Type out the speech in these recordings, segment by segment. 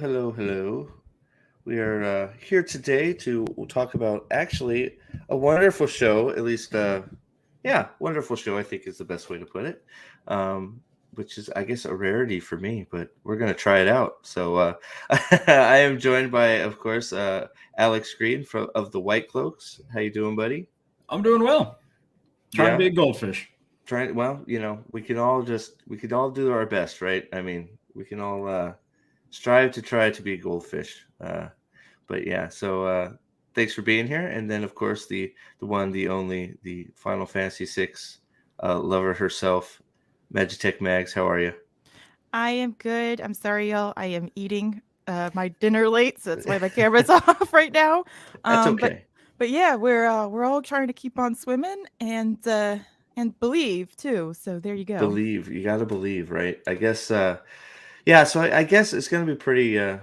Hello, hello. We are here today to talk about actually a wonderful show. At least, yeah, wonderful show. I think is the best way to put it. Um, which is, I guess, a rarity for me, but we're gonna try it out. So, I am joined by, of course, Alex Green from of the White Cloaks. How you doing, buddy? I'm doing well. Trying to be Yeah, a goldfish. trying. Well, we can all do our best, right? I mean, we can all strive to try to be a goldfish. But yeah, so thanks for being here. And then of course the one, the only, the Final Fantasy VI lover herself, Magitech Mags. How are you? I am good. I'm sorry, y'all. I am eating my dinner late, so that's why my camera's off right now. That's Um, but okay. but yeah, we're all trying to keep on swimming and believe too. So there you go. Believe, you got to believe, right? I guess. Yeah, so I guess it's gonna be pretty. I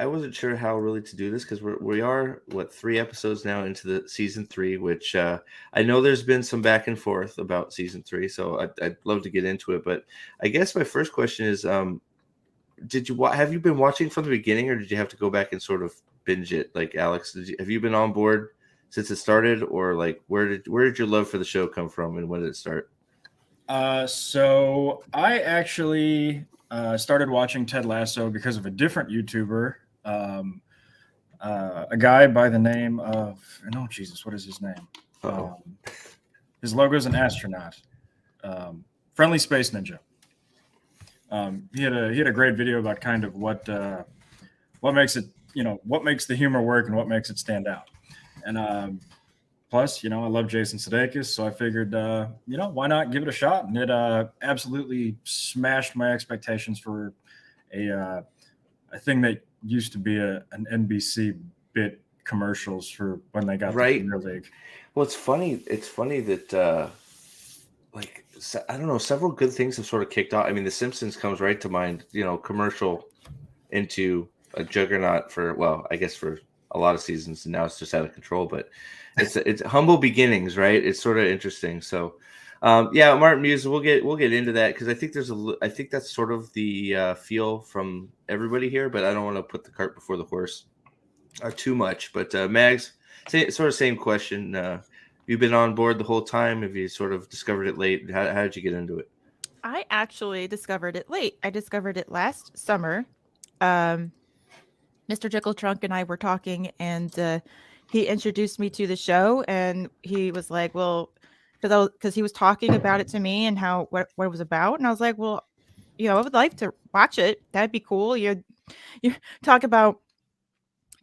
wasn't sure how really to do this because we are what, 3 episodes now into the season 3, which I know there's been some back and forth about season 3, so I'd love to get into it. But I guess my first question is, have you been watching from the beginning, or did you have to go back and sort of binge it? Like Alex, have you been on board since it started, or like where did your love for the show come from, and when did it start? So I actually started watching Ted Lasso because of a different YouTuber, um, a guy by the name of no Jesus, what is his name? Oh, Um, his logo is an astronaut, friendly space ninja. He had a great video about kind of what makes it what makes the humor work and what makes it stand out. And plus, I love Jason Sudeikis, so I figured, why not give it a shot? And it absolutely smashed my expectations for a thing that used to be an NBC bit commercials for when they got the right. Premier League. Well, it's funny. It's funny that I don't know, several good things have sort of kicked off. I mean, The Simpsons comes right to mind. Commercial into a juggernaut for, well, I guess for a lot of seasons, and now it's just out of control. But it's humble beginnings, right? It's sort of interesting. So, yeah, Martin Muse, we'll get into that because I think that's sort of the feel from everybody here. But I don't want to put the cart before the horse too much. But Mags, sort of same question. You've been on board the whole time. Have you sort of discovered it late? How did you get into it? I actually discovered it late. I discovered it last summer. Um, Mr. Jickle Trunk and I were talking, and he introduced me to the show, and he was like, "Well," because he was talking about it to me and what it was about, and I was like, "Well, I would like to watch it. That'd be cool." You talk about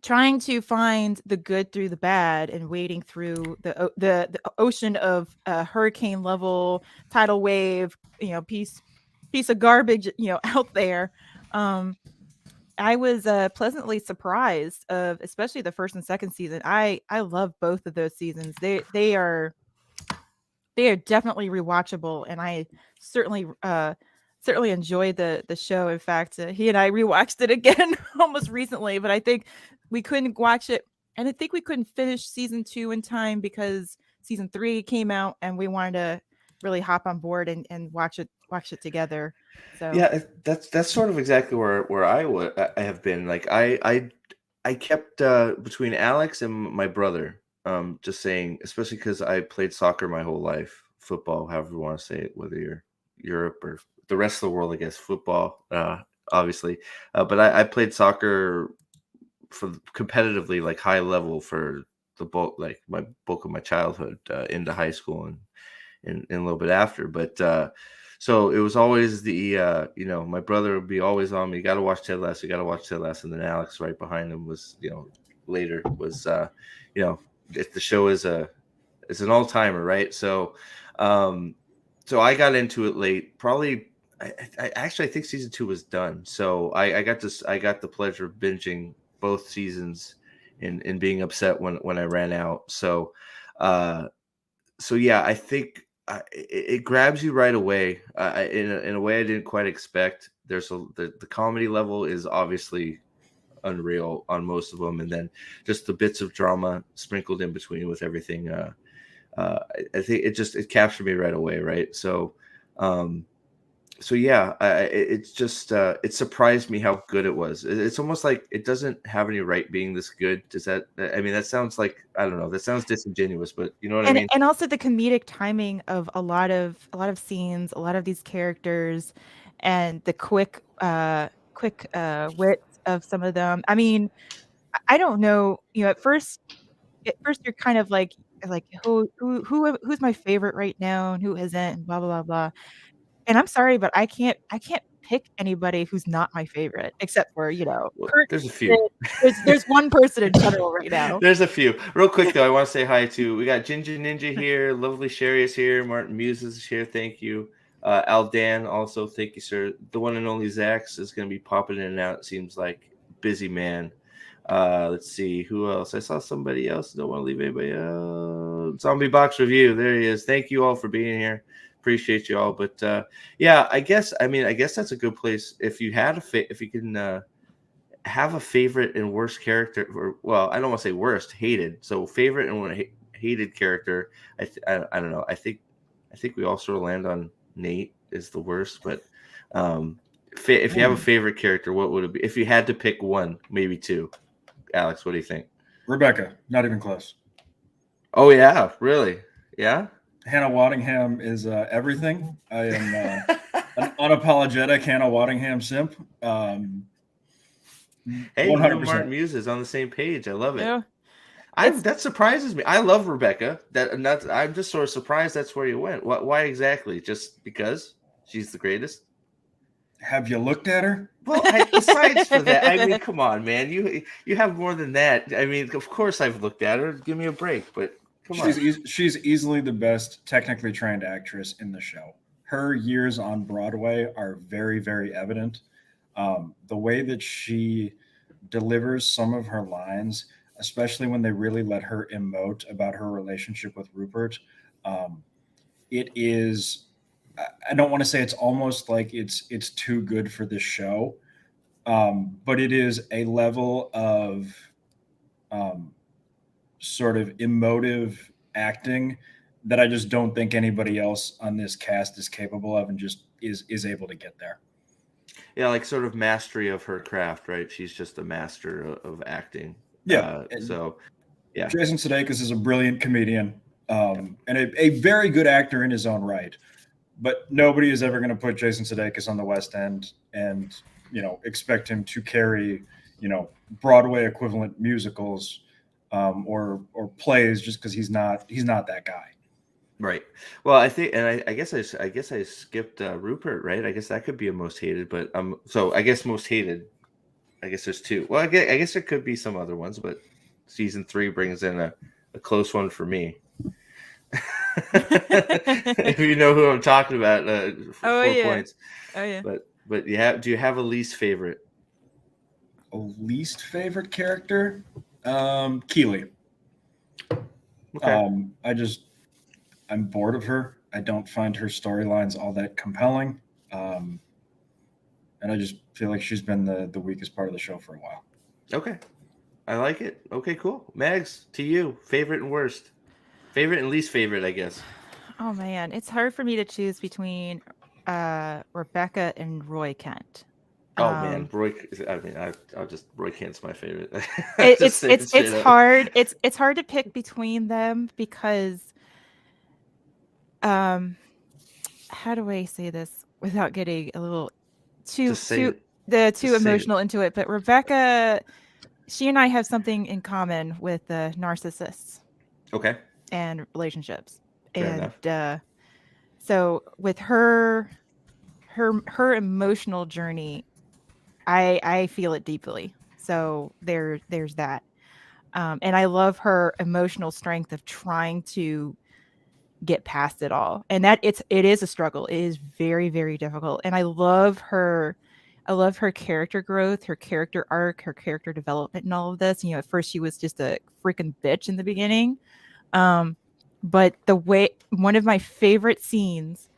trying to find the good through the bad and wading through the ocean of hurricane level tidal wave, piece of garbage, out there. Um, I was pleasantly surprised of especially the first and second season. I love both of those seasons. They are definitely rewatchable, and I certainly certainly enjoyed the show. In fact, he and I rewatched it again almost recently, but I think we couldn't watch it, and I think we couldn't finish season 2 in time because season 3 came out, and we wanted to really hop on board and watch it together. So Yeah, that's sort of exactly where I have been. Like I kept between Alex and my brother, just saying, especially because I played soccer my whole life, football, however you want to say it, whether you're Europe or the rest of the world, I guess football, obviously. But I played soccer for competitively, like high level, for the bulk, like my bulk of my childhood, into high school and a little bit after. But so it was always my brother would be always on me. You got to watch Ted Lasso. You got to watch Ted Lasso. And then Alex right behind him was, later was, you know, if the show is an all timer, right? Um, so I got into it late. Probably, I think season 2 was done. So I got the pleasure of binging both seasons and being upset when I ran out. Uh, so yeah, I think it grabs you right away, in a way I didn't quite expect. The comedy level is obviously unreal on most of them, and then just the bits of drama sprinkled in between with everything. I think it captured me right away, right? So, um, so yeah, it's just it surprised me how good it was. It's almost like it doesn't have any right being this good. Does that? I mean, that sounds like, I don't know. That sounds disingenuous, but you know what I mean. And also the comedic timing of a lot of scenes, a lot of these characters, and the quick wits of some of them. I mean, I don't know. You know, at first you're kind of like who's my favorite right now and who isn't, and blah blah blah blah. And I'm sorry, but I can't pick anybody who's not my favorite, except for, Well, Kurt. there's a few. There's one person in general right now. There's a few. Real quick though, I want to say hi to, we got Ginger Ninja here, lovely Sherry is here, Martin Muse is here, thank you. Al Dan also, thank you, sir. The one and only Zax is going to be popping in and out. It seems like busy man. Let's see who else. I saw somebody else. Don't want to leave anybody out. Zombie Box Review. There he is. Thank you all for being here. Appreciate you all. But yeah, I guess that's a good place if you had if you can have a favorite and worst character. Or, well, I don't want to say worst, hated. So favorite and hated character. I don't know. I think we all sort of land on Nate is the worst. But if you have a favorite character, what would it be? If you had to pick one, maybe two. Alex, what do you think? Rebecca, not even close. Oh yeah, really? Yeah. Hannah Waddingham is everything. I am an unapologetic Hannah Waddingham simp. Hey, 100%. Martin Muse is on the same page. I love it. Yeah. That surprises me. I love Rebecca. I'm just sort of surprised that's where you went. Why exactly? Just because she's the greatest? Have you looked at her? Well, besides for that, I mean, come on, man. You have more than that. I mean, of course I've looked at her. Give me a break, but come on. She's easily the best technically trained actress in the show. Her years on Broadway are very, very evident. The way that she delivers some of her lines, especially when they really let her emote about her relationship with Rupert, it is. I don't want to say it's almost like it's too good for this show, but it is a level of sort of emotive acting that I just don't think anybody else on this cast is capable of, and just is able to get there. Yeah, like sort of mastery of her craft, right? She's just a master of acting. Yeah. So, yeah. Jason Sudeikis is a brilliant comedian, and a very good actor in his own right. But nobody is ever going to put Jason Sudeikis on the West End and expect him to carry Broadway equivalent musicals or plays just because he's not that guy. Right. Well, I think, and I guess I skipped Rupert, right? I guess that could be a most hated, but so I guess most hated. I guess there's two. Well, I guess there could be some other ones, but season 3 brings in a close one for me. If you know who I'm talking about, 4 points. Oh yeah. But do you have a least favorite? A least favorite character? Keeley. Okay. I'm bored of her. I don't find her storylines all that compelling. And I just feel like she's been the weakest part of the show for a while. Okay. I like it. Okay, cool. Mags, to you, favorite and worst. Favorite and least favorite, I guess. Oh man, it's hard for me to choose between Rebecca and Roy Kent. Oh man, Roy. I mean, Roy Kent's my favorite. It's hard. It's hard to pick between them because, how do I say this without getting a little too emotional into it? But Rebecca, she and I have something in common with narcissists. Okay. And relationships. Fair and so with her emotional journey, I feel it deeply. So there's that. And I love her emotional strength of trying to get past it all. And that it is a struggle. It is very, very difficult. And I love her character growth, her character arc, her character development, and all of this. At first she was just a freaking bitch in the beginning. But one of my favorite scenes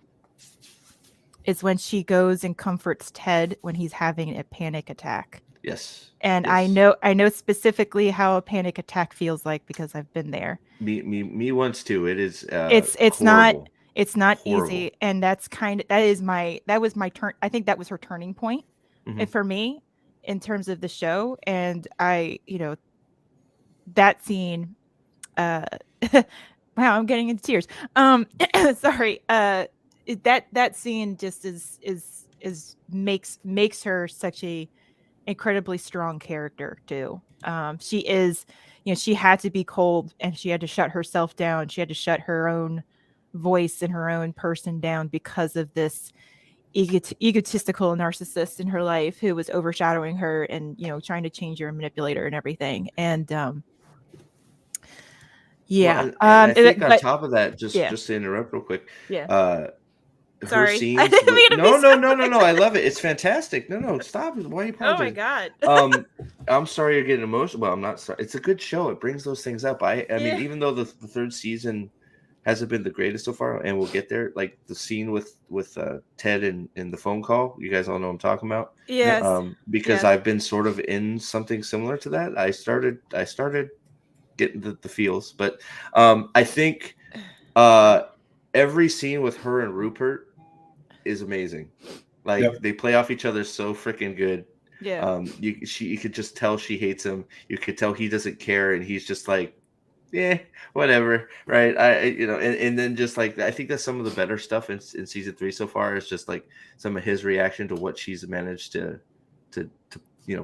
is when she goes and comforts Ted when he's having a panic attack. Yes. And yes. I know specifically how a panic attack feels like because I've been there. Me once too. It is. It's horrible. It's not Horrible. easy, and that was my turn. I think that was her turning point for me in terms of the show. And that scene, wow, I'm getting into tears. Sorry. That scene just is makes her such a incredibly strong character too. She is, she had to be cold, and she had to shut herself down. She had to shut her own voice and her own person down because of this egotistical narcissist in her life who was overshadowing her and trying to change her and manipulate her and everything. And Well, and I think on but top of that, yeah, just to interrupt real quick, yeah. her Sorry, I scenes didn't with mean to be no, I love it. It's fantastic. No, stop. Why are you Oh my apologizing? god. I'm sorry you're getting emotional. Well, I'm not sorry. It's a good show. It brings those things up. I Yeah. mean, even though the third season hasn't been the greatest so far, and we'll get there. Like the scene with Ted in the phone call. You guys all know what I'm talking about. Yes. Because Yes. I've been sort of in something similar to that. I started getting the feels, but I think every scene with her and Rupert is amazing. Like they play off each other so freaking good. Yeah. You could just tell she hates him. You could tell he doesn't care, and he's just like, yeah, whatever, right? And then just like I think that's some of the better stuff in season 3 so far is just like some of his reaction to what she's managed to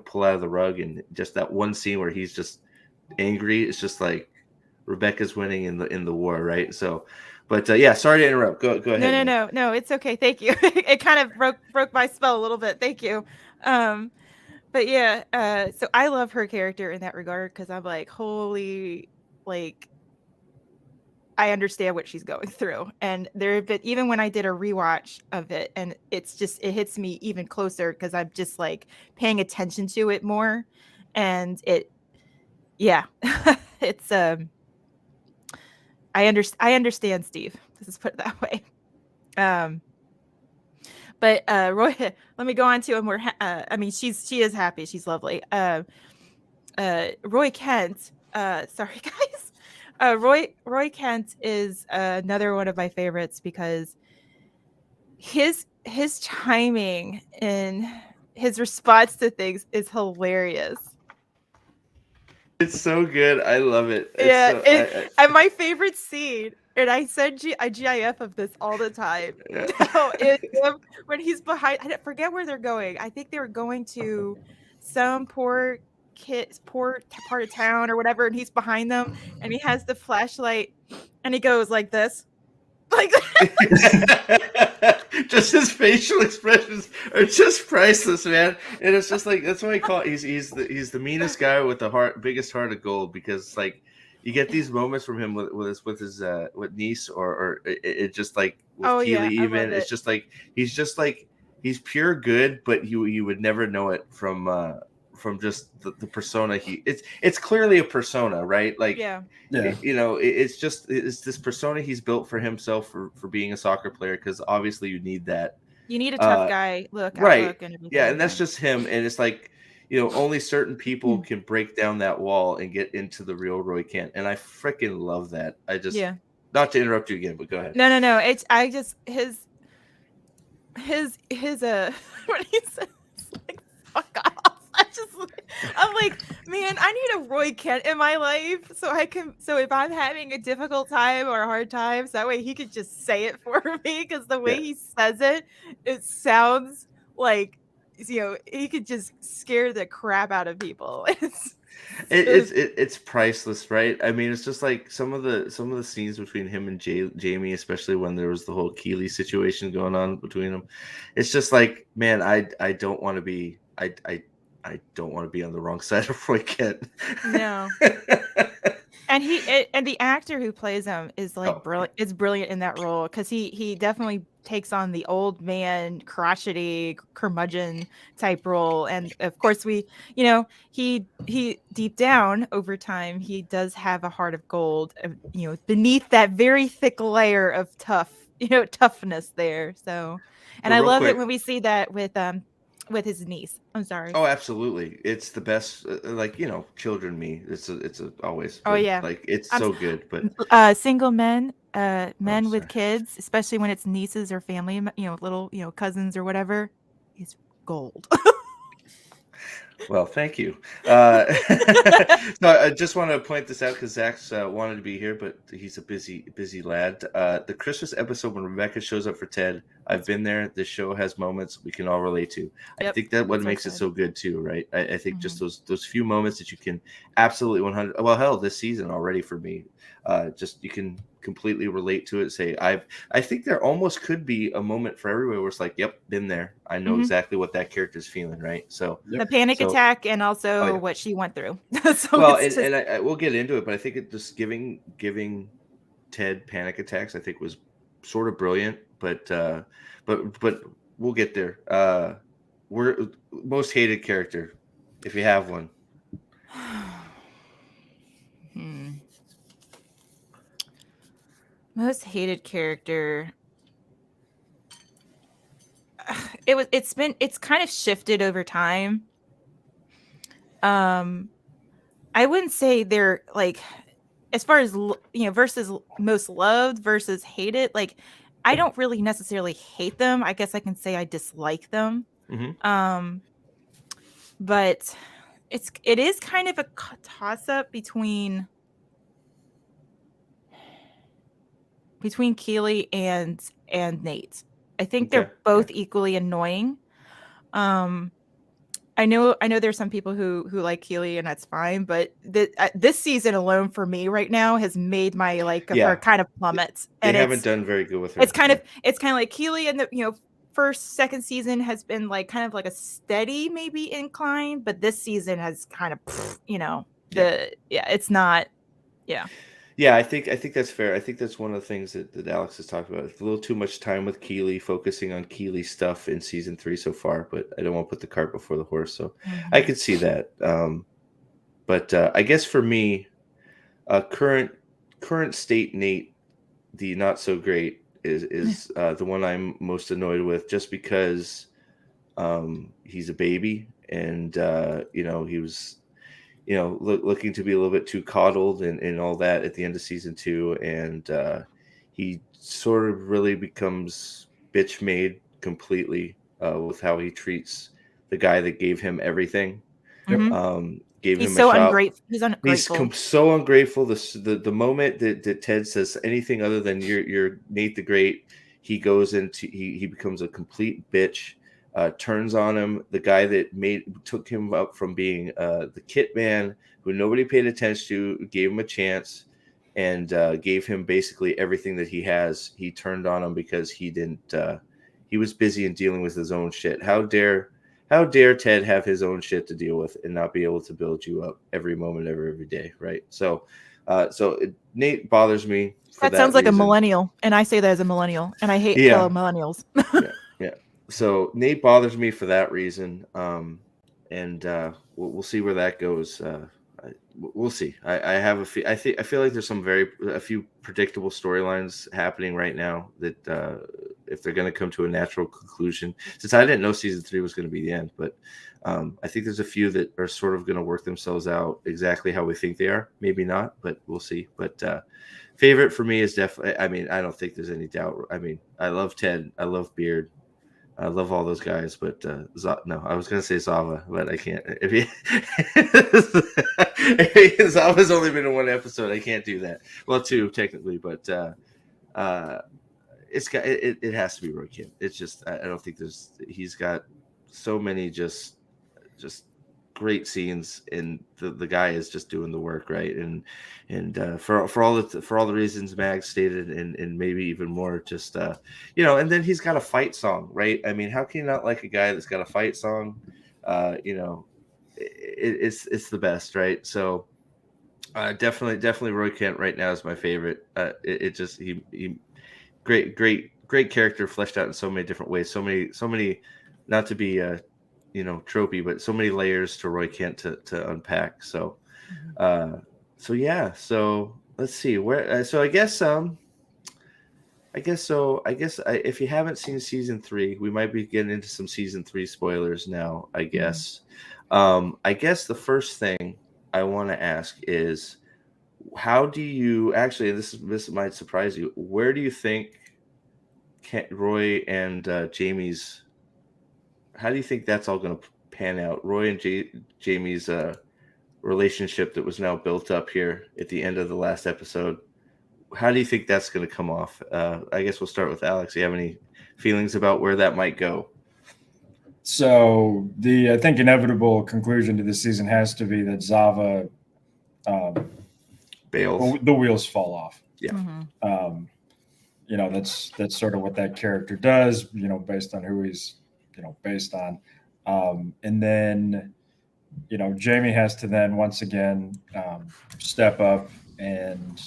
pull out of the rug, and just that one scene where he's just angry. It's just like Rebecca's winning in the war, right? So, but yeah, sorry to interrupt. Go ahead. No, it's okay. Thank you. It kind of broke my spell a little bit. Thank you. But yeah, so I love her character in that regard because I'm like, holy, like, I understand what she's going through. And even when I did a rewatch of it, and it hits me even closer because I'm just like paying attention to it more. And yeah, it's, I understand Steve. Let's just put it that way. But Roy, let me go on to a more. I mean, she is happy. She's lovely. Roy Kent. Sorry, guys. Roy Kent is another one of my favorites because his timing and his response to things is hilarious. It's so good. I love it. And my favorite scene, and I send a GIF of this all the time. Yeah. Is when he's behind. I forget where they're going. I think they were going to some poor part of town or whatever, and he's behind them, and he has the flashlight, and he goes like this, like just his facial expressions are just priceless, man. And it's just like that's why I call it. He's the meanest guy with the biggest heart of gold, because like you get these moments from him with his niece or it just like with Keeley even. It's just like he's pure good, but you would never know it from just the persona it's clearly a persona, right? Like it's this persona he's built for himself for being a soccer player, because obviously you need that. You need a tough guy look, right? Outlook and everything. Yeah, and that's just him. And it's like, only certain people can break down that wall and get into the real Roy Kent, and I freaking love that. I just not to interrupt you again, but go ahead. No. It's I just his when he says like fuck off. I'm like, man, I need a Roy Kent in my life so if I'm having a difficult time or a hard time, so that way he could just say it for me, because the way he says it sounds like he could just scare the crap out of people. It's priceless, right? I mean, it's just like some of the scenes between him and Jamie, especially when there was the whole Keeley situation going on between them. It's just like, man, I don't want to be I don't want to be on the wrong side of Roy Kent. No. And the actor who plays him is like brilliant. It's brilliant in that role, because he definitely takes on the old man, crotchety, curmudgeon type role. And of course he deep down over time, he does have a heart of gold, beneath that very thick layer of toughness there. So, and I love it when we see that with with his niece. I'm sorry. Oh, absolutely. It's the best. Like, children. Me. It's always Oh good. yeah. Like, it's I'm so good. But single men, oh, men with sorry. kids, especially when it's nieces or family, little, cousins or whatever, is gold. Well, thank you. So I just want to point this out because Zach's wanted to be here, but he's a busy lad. The Christmas episode when Rebecca shows up for Ted, I've been there. This show has moments we can all relate to. I Yep. think that what That's makes it good. so good too, right? I think just Mhm. those few moments that you can absolutely 100. Well, hell, this season already for me, just you can completely relate to it. Say I think there almost could be a moment for everybody where it's like, yep, been there. I know Mhm. exactly what that character's feeling, right? So. The panic So, attack and oh also yeah. what she went through. So Well, it's just I we'll get into it, but I think it just giving Ted panic attacks, I think was sort of brilliant, but we'll get there. We're most hated character, if you have one. Most hated character. It's kind of shifted over time. I wouldn't say they're like, as far as versus most loved versus hated, like I don't really necessarily hate them. I guess I can say I dislike them. Mm-hmm. But it is kind of a toss up between Keeley and Nate. I think Okay. they're both equally annoying. I know there's some people who like Keeley, and that's fine, but this season alone for me right now has made my like of her Yeah. kind of plummet. They And haven't done very good with her. it's kind of like Keeley in the first second season has been like kind of like a steady maybe incline, but this season has kind of it's not. Yeah, I think that's fair. I think that's one of the things that Alex has talked about. It's a little too much time with Keeley, focusing on Keeley stuff in season 3 so far, but I don't want to put the cart before the horse. So I could see that. But I guess for me, current state Nate, the not so great, is the one I'm most annoyed with, just because he's a baby, and he was looking to be a little bit too coddled and all that at the end of season 2, and he sort of really becomes bitch made completely with how he treats the guy that gave him everything. Gave He's him a so shot. ungrateful. He's He's ungrateful. so ungrateful. The moment that Ted says anything other than you're Nate the Great, he goes into he becomes a complete bitch. Turns on him. The guy that took him up from being the Kit Man, who nobody paid attention to, gave him a chance, and gave him basically everything that he has. He turned on him because he didn't. He was busy in dealing with his own shit. How dare Ted have his own shit to deal with and not be able to build you up every moment of every day, right? So, Nate bothers me for That sounds like a reason. millennial, and I say that as a millennial, and I hate fellow millennials. Yeah. So Nate bothers me for that reason, and we'll see where that goes. We'll see. I have I feel like there's a few predictable storylines happening right now that if they're going to come to a natural conclusion, since I didn't know season 3 was going to be the end, but I think there's a few that are sort of going to work themselves out exactly how we think they are. Maybe not, but we'll see. But favorite for me is definitely. I mean, I don't think there's any doubt. I mean, I love Ted. I love Beard. I love all those guys, but no, I was gonna say Zava, but I can't. If Zava's only been in one episode, I can't do that. Well, 2 technically, but it has to be Roy Kent. It's just I don't think he's got so many just great scenes, and the guy is just doing the work, right? And for all the reasons Mag stated, and maybe even more, just and then he's got a fight song, right? I mean, how can you not like a guy that's got a fight song? It's the best, right? So definitely Roy Kent right now is my favorite. It just he great character, fleshed out in so many different ways, so many not to be tropey, but so many layers to Roy Kent to unpack. So so yeah, so let's see where so I guess I guess so. If you haven't seen season 3, we might be getting into some season 3 spoilers now, I guess. I guess the first thing I want to ask is, how do you actually, this might surprise you, where do you think Roy and Jamie's, how do you think that's all going to pan out? Roy and Jamie's relationship that was now built up here at the end of the last episode. How do you think that's going to come off? I guess we'll start with Alex. Do you have any feelings about where that might go? So I think inevitable conclusion to this season has to be that Zava Bails. The wheels fall off. Yeah. Mm-hmm. That's sort of what that character does, based on who he's, based on. And then, Jamie has to then once again step up and,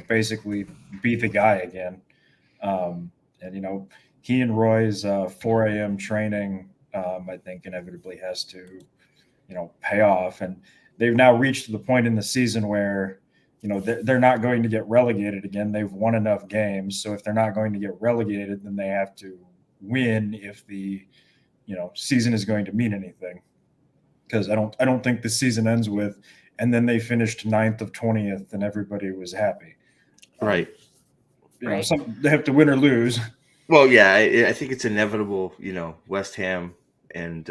basically be the guy again. And, he and Roy's 4 a.m. training, I think inevitably has to, pay off. And they've now reached the point in the season where, they're not going to get relegated again. They've won enough games. So if they're not going to get relegated, then they have to win if the, season is going to mean anything. Because I don't think the season ends with, and then they finished 9th of 20th and everybody was happy. Right. They have to win or lose. Well, yeah, I think it's inevitable, West Ham and,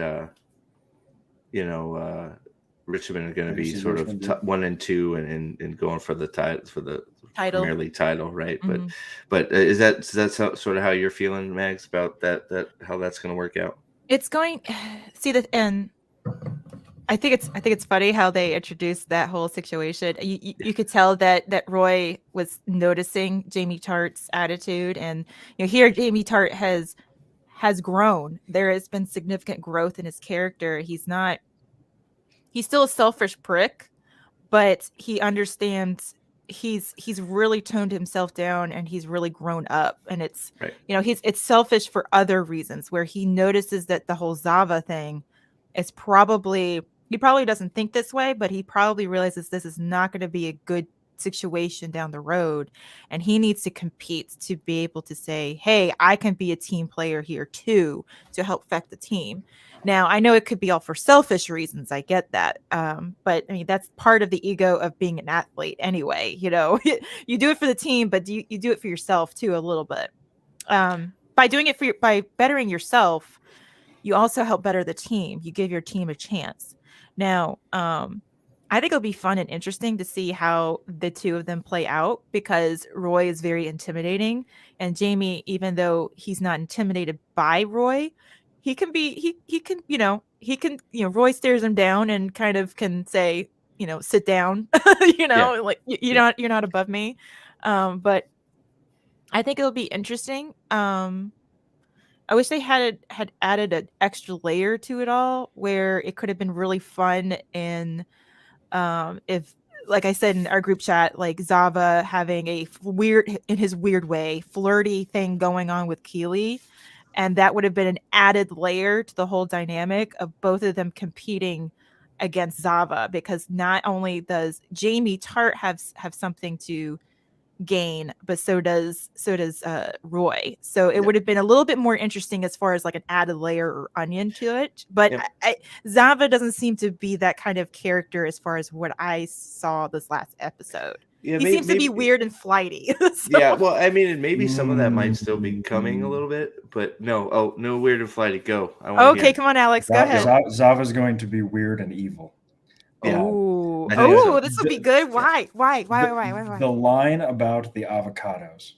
Richmond are going to be AFC sort Richmond, of 1 and 2 and going for the title Premier League title, right? Mm-hmm. But is that sort of how you're feeling, Mags, about that how that's going to work out? It's going and I think it's funny how they introduced that whole situation. You could tell that Roy was noticing Jamie Tartt's attitude, and here Jamie Tartt has grown. There has been significant growth in his character. He's still a selfish prick, but he understands he's really toned himself down and he's really grown up. And it's right. It's selfish for other reasons, where he notices that the whole Zava thing is he probably doesn't think this way, but he probably realizes this is not going to be a good situation down the road, and he needs to compete to be able to say, hey, I can be a team player here too, to help affect the team. Now, I know it could be all for selfish reasons, I get that, but I mean, that's part of the ego of being an athlete anyway. You do it for the team, but you do it for yourself too a little bit. By doing it by bettering yourself, you also help better the team. You give your team a chance. Now, I think it'll be fun and interesting to see how the two of them play out, because Roy is very intimidating, and Jamie, even though he's not intimidated by Roy, he can Roy stares him down and kind of can say, sit down, like you're not above me. But I think it'll be interesting. I wish they had added an extra layer to it all, where it could have been really fun. And if, like I said in our group chat, like Zava having in his weird way, flirty thing going on with Keeley, and that would have been an added layer to the whole dynamic of both of them competing against Zava, because not only does Jamie Tartt have something to gain, but so does Roy. So it would have been a little bit more interesting as far as like an added layer or onion to it. But Zava doesn't seem to be that kind of character as far as what I saw this last episode. Yeah, he seems to be weird and flighty. So. Yeah, well, I mean, and maybe some of that might still be coming a little bit, but no weird and flighty. Go. Okay, come on, Alex, go ahead. Zava's going to be weird and evil. Yeah. Oh, this would be good. Why? The line about the avocados.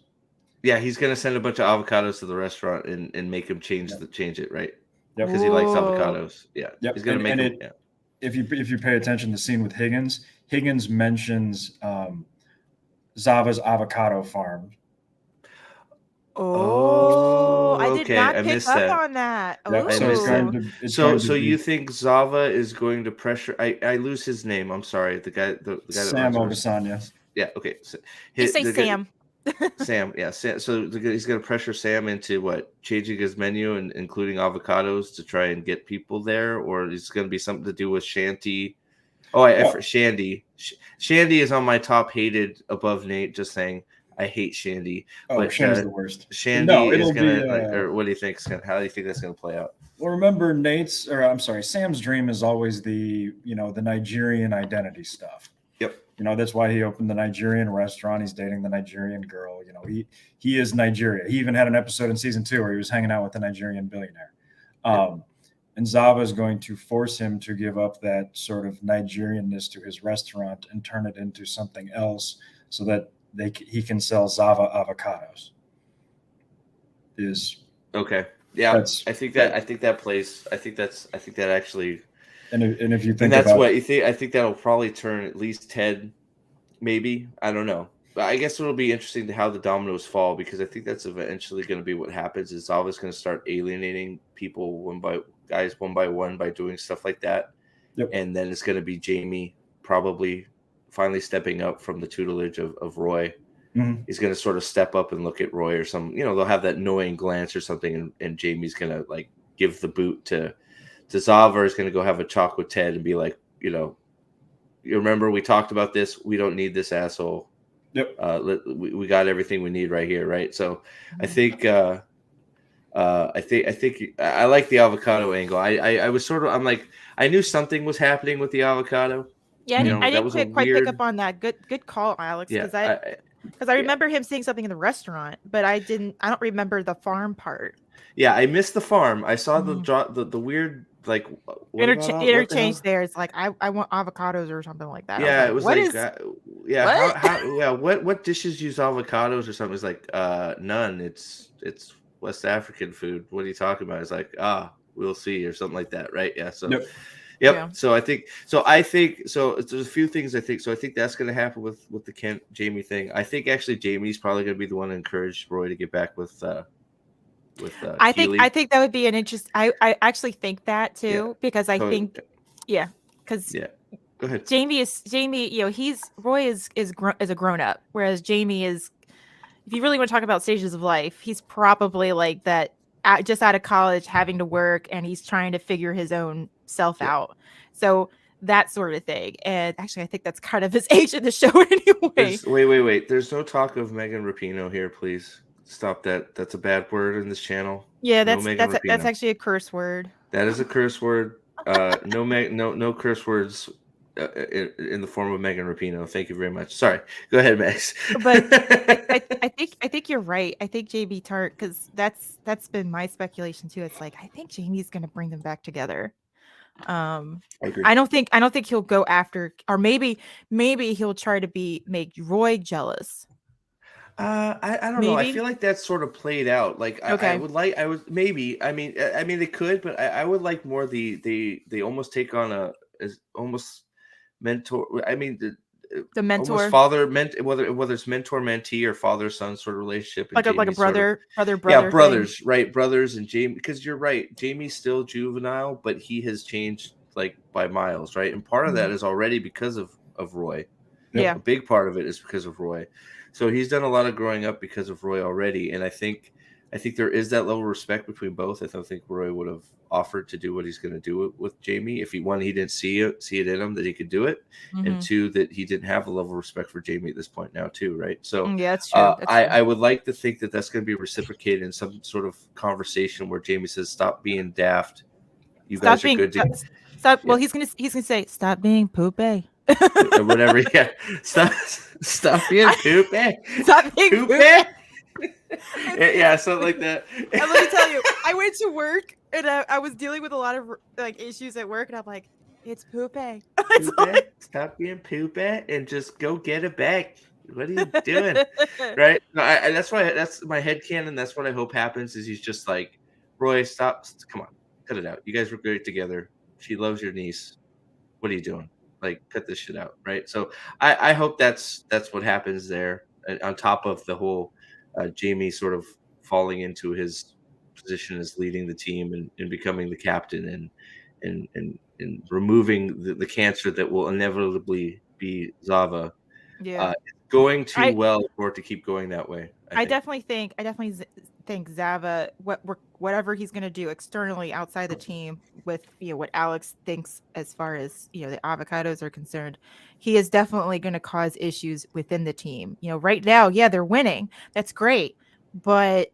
Yeah, he's gonna send a bunch of avocados to the restaurant and make him change it, right? Yep. Because he likes avocados. Yeah. Yep. He's gonna make it. If you pay attention to the scene with Higgins mentions Zava's avocado farm. I did not pick up on that. Yep. So you think Zava is going to pressure? I lose his name. I'm sorry. The guy Sam Obisanya. Yeah. Okay. So Just say Sam. Sam. Yeah. Sam, so he's going to pressure Sam into what? Changing his menu and including avocados to try and get people there, or is it going to be something to do with Shanty? Oh, Shandy. Shandy is on my top hated above Nate. Just saying. I hate Shandy. Oh, but Shandy's the worst. Shandy No, is it'll gonna be. or what do you think? How do you think that's gonna play out? Well, remember Sam's dream is always the Nigerian identity stuff. Yep. That's why he opened the Nigerian restaurant. He's dating the Nigerian girl. He is Nigeria. He even had an episode in season 2 where he was hanging out with the Nigerian billionaire. And Zava is going to force him to give up that sort of Nigerianness to his restaurant and turn it into something else so that he can sell Zava avocados. Okay. Yeah, I think that plays. I think that actually. And if you think that's what you think, I think that'll probably turn at least Ted. Maybe, I don't know. But I guess it'll be interesting to how the dominoes fall, because I think that's eventually going to be what happens. Is Zava's going to start alienating people one by one by doing stuff like that. Yep. And then it's going to be Jamie probably finally stepping up from the tutelage of Roy. Mm-hmm. He's going to sort of step up and look at Roy or they'll have that knowing glance or something, and Jamie's going to like give the boot to Zava, is going to go have a talk with Ted and be like, you remember we talked about this. We don't need this asshole. Yep. We got everything we need right here, right? So I think I like the avocado angle. I was sort of, I'm like, I knew something was happening with the avocado. Yeah, I didn't quite pick up on that. Good call, Alex. Because I remember him saying something in the restaurant, but I don't remember the farm part. Yeah, I missed the farm. I saw the weird like interchange there. It's like I want avocados or something like that. Yeah, it was like what? What dishes use avocados or something? It's like none. It's West African food. What are you talking about? It's like we'll see or something like that, right? Yeah. So. Yep. Yeah. So I think there's a few things I think. So I think that's going to happen with the Kent Jamie thing. I think actually Jamie's probably going to be the one to encourage Roy to get back with I Keeley. think that would be an interest. I actually think that too, because I think because go ahead. Jamie Roy is a grown up, whereas Jamie is, if you really want to talk about stages of life, he's probably like that. Just out of college, having to work, and he's trying to figure his own self out. So that sort of thing. And actually, I think that's kind of his age in the show anyway. Wait. There's no talk of Megan Rapinoe here, please. Stop that. That's a bad word in this channel. Yeah, that's actually a curse word. That is a curse word. No curse words in the form of Megan Rapinoe. Thank you very much. Sorry. Go ahead, Max. But I think you're right. I think Jamie Tart, because that's been my speculation too. It's like I think Jamie's going to bring them back together. I agree. I don't think he'll go after, or maybe he'll try to make Roy jealous. I don't know. I feel like that's sort of played out. Like okay. I mean they could, but I would like more they almost take on almost mentor. I mean the mentor, father, whether it's mentor mentee or father son sort of relationship, like a brother. Yeah, brothers, thing. Right? Brothers and Jamie, because you're right. Jamie's still juvenile, but he has changed like by miles, right? And part of that is already because of Roy. Yeah, a big part of it is because of Roy. So he's done a lot of growing up because of Roy already, and I think there is that level of respect between both. I don't think Roy would have offered to do what he's going to do with Jamie if he didn't see it in him that he could do it, and two, that he didn't have a level of respect for Jamie at this point now too, right? So yeah, that's true. I would like to think that that's going to be reciprocated in some sort of conversation where Jamie says, "Stop being daft. You guys are good." Stop. Well, he's gonna say, "Stop being poopy." Or whatever. Yeah. Stop being poopy. Stop being poopy. Yeah, something like that. And let me tell you, I went to work and I was dealing with a lot of like issues at work, and I'm like, it's poopy. Stop being poopy and just go get it back. What are you doing? Right? No, that's my headcanon. That's what I hope happens. Is he's just like, Roy, stop. Come on, cut it out. You guys were great together. She loves your niece. What are you doing? Like, cut this shit out, right? So I hope that's what happens there. On top of the whole Jamie sort of falling into his position as leading the team and becoming the captain and removing the cancer that will inevitably be Zava. Yeah. going too I- well for it to keep going that way. I definitely think Zava, whatever he's going to do externally outside the team with what Alex thinks as far as the avocados are concerned, he is definitely going to cause issues within the team. Right now, yeah, they're winning. That's great, but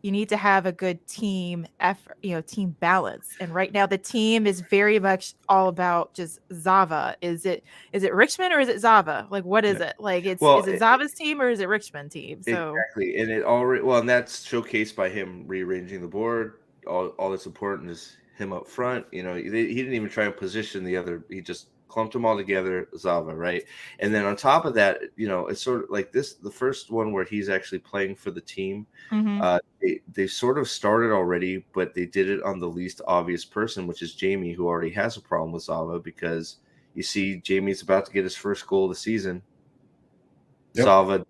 you need to have a good team effort, team balance. And right now the team is very much all about just Zava. Is it Richmond or is it Zava? Like, what is it? Like, is it Zava's team or is it Richmond team? So exactly. And it already, well, and that's showcased by him rearranging the board. All that's important is him up front. He didn't even try and position the other. He just clumped them all together, Zava, right? And then on top of that, it's sort of like this, the first one where he's actually playing for the team. They sort of started already, but they did it on the least obvious person, which is Jamie, who already has a problem with Zava, because you see Jamie's about to get his first goal of the season. Yep. Zava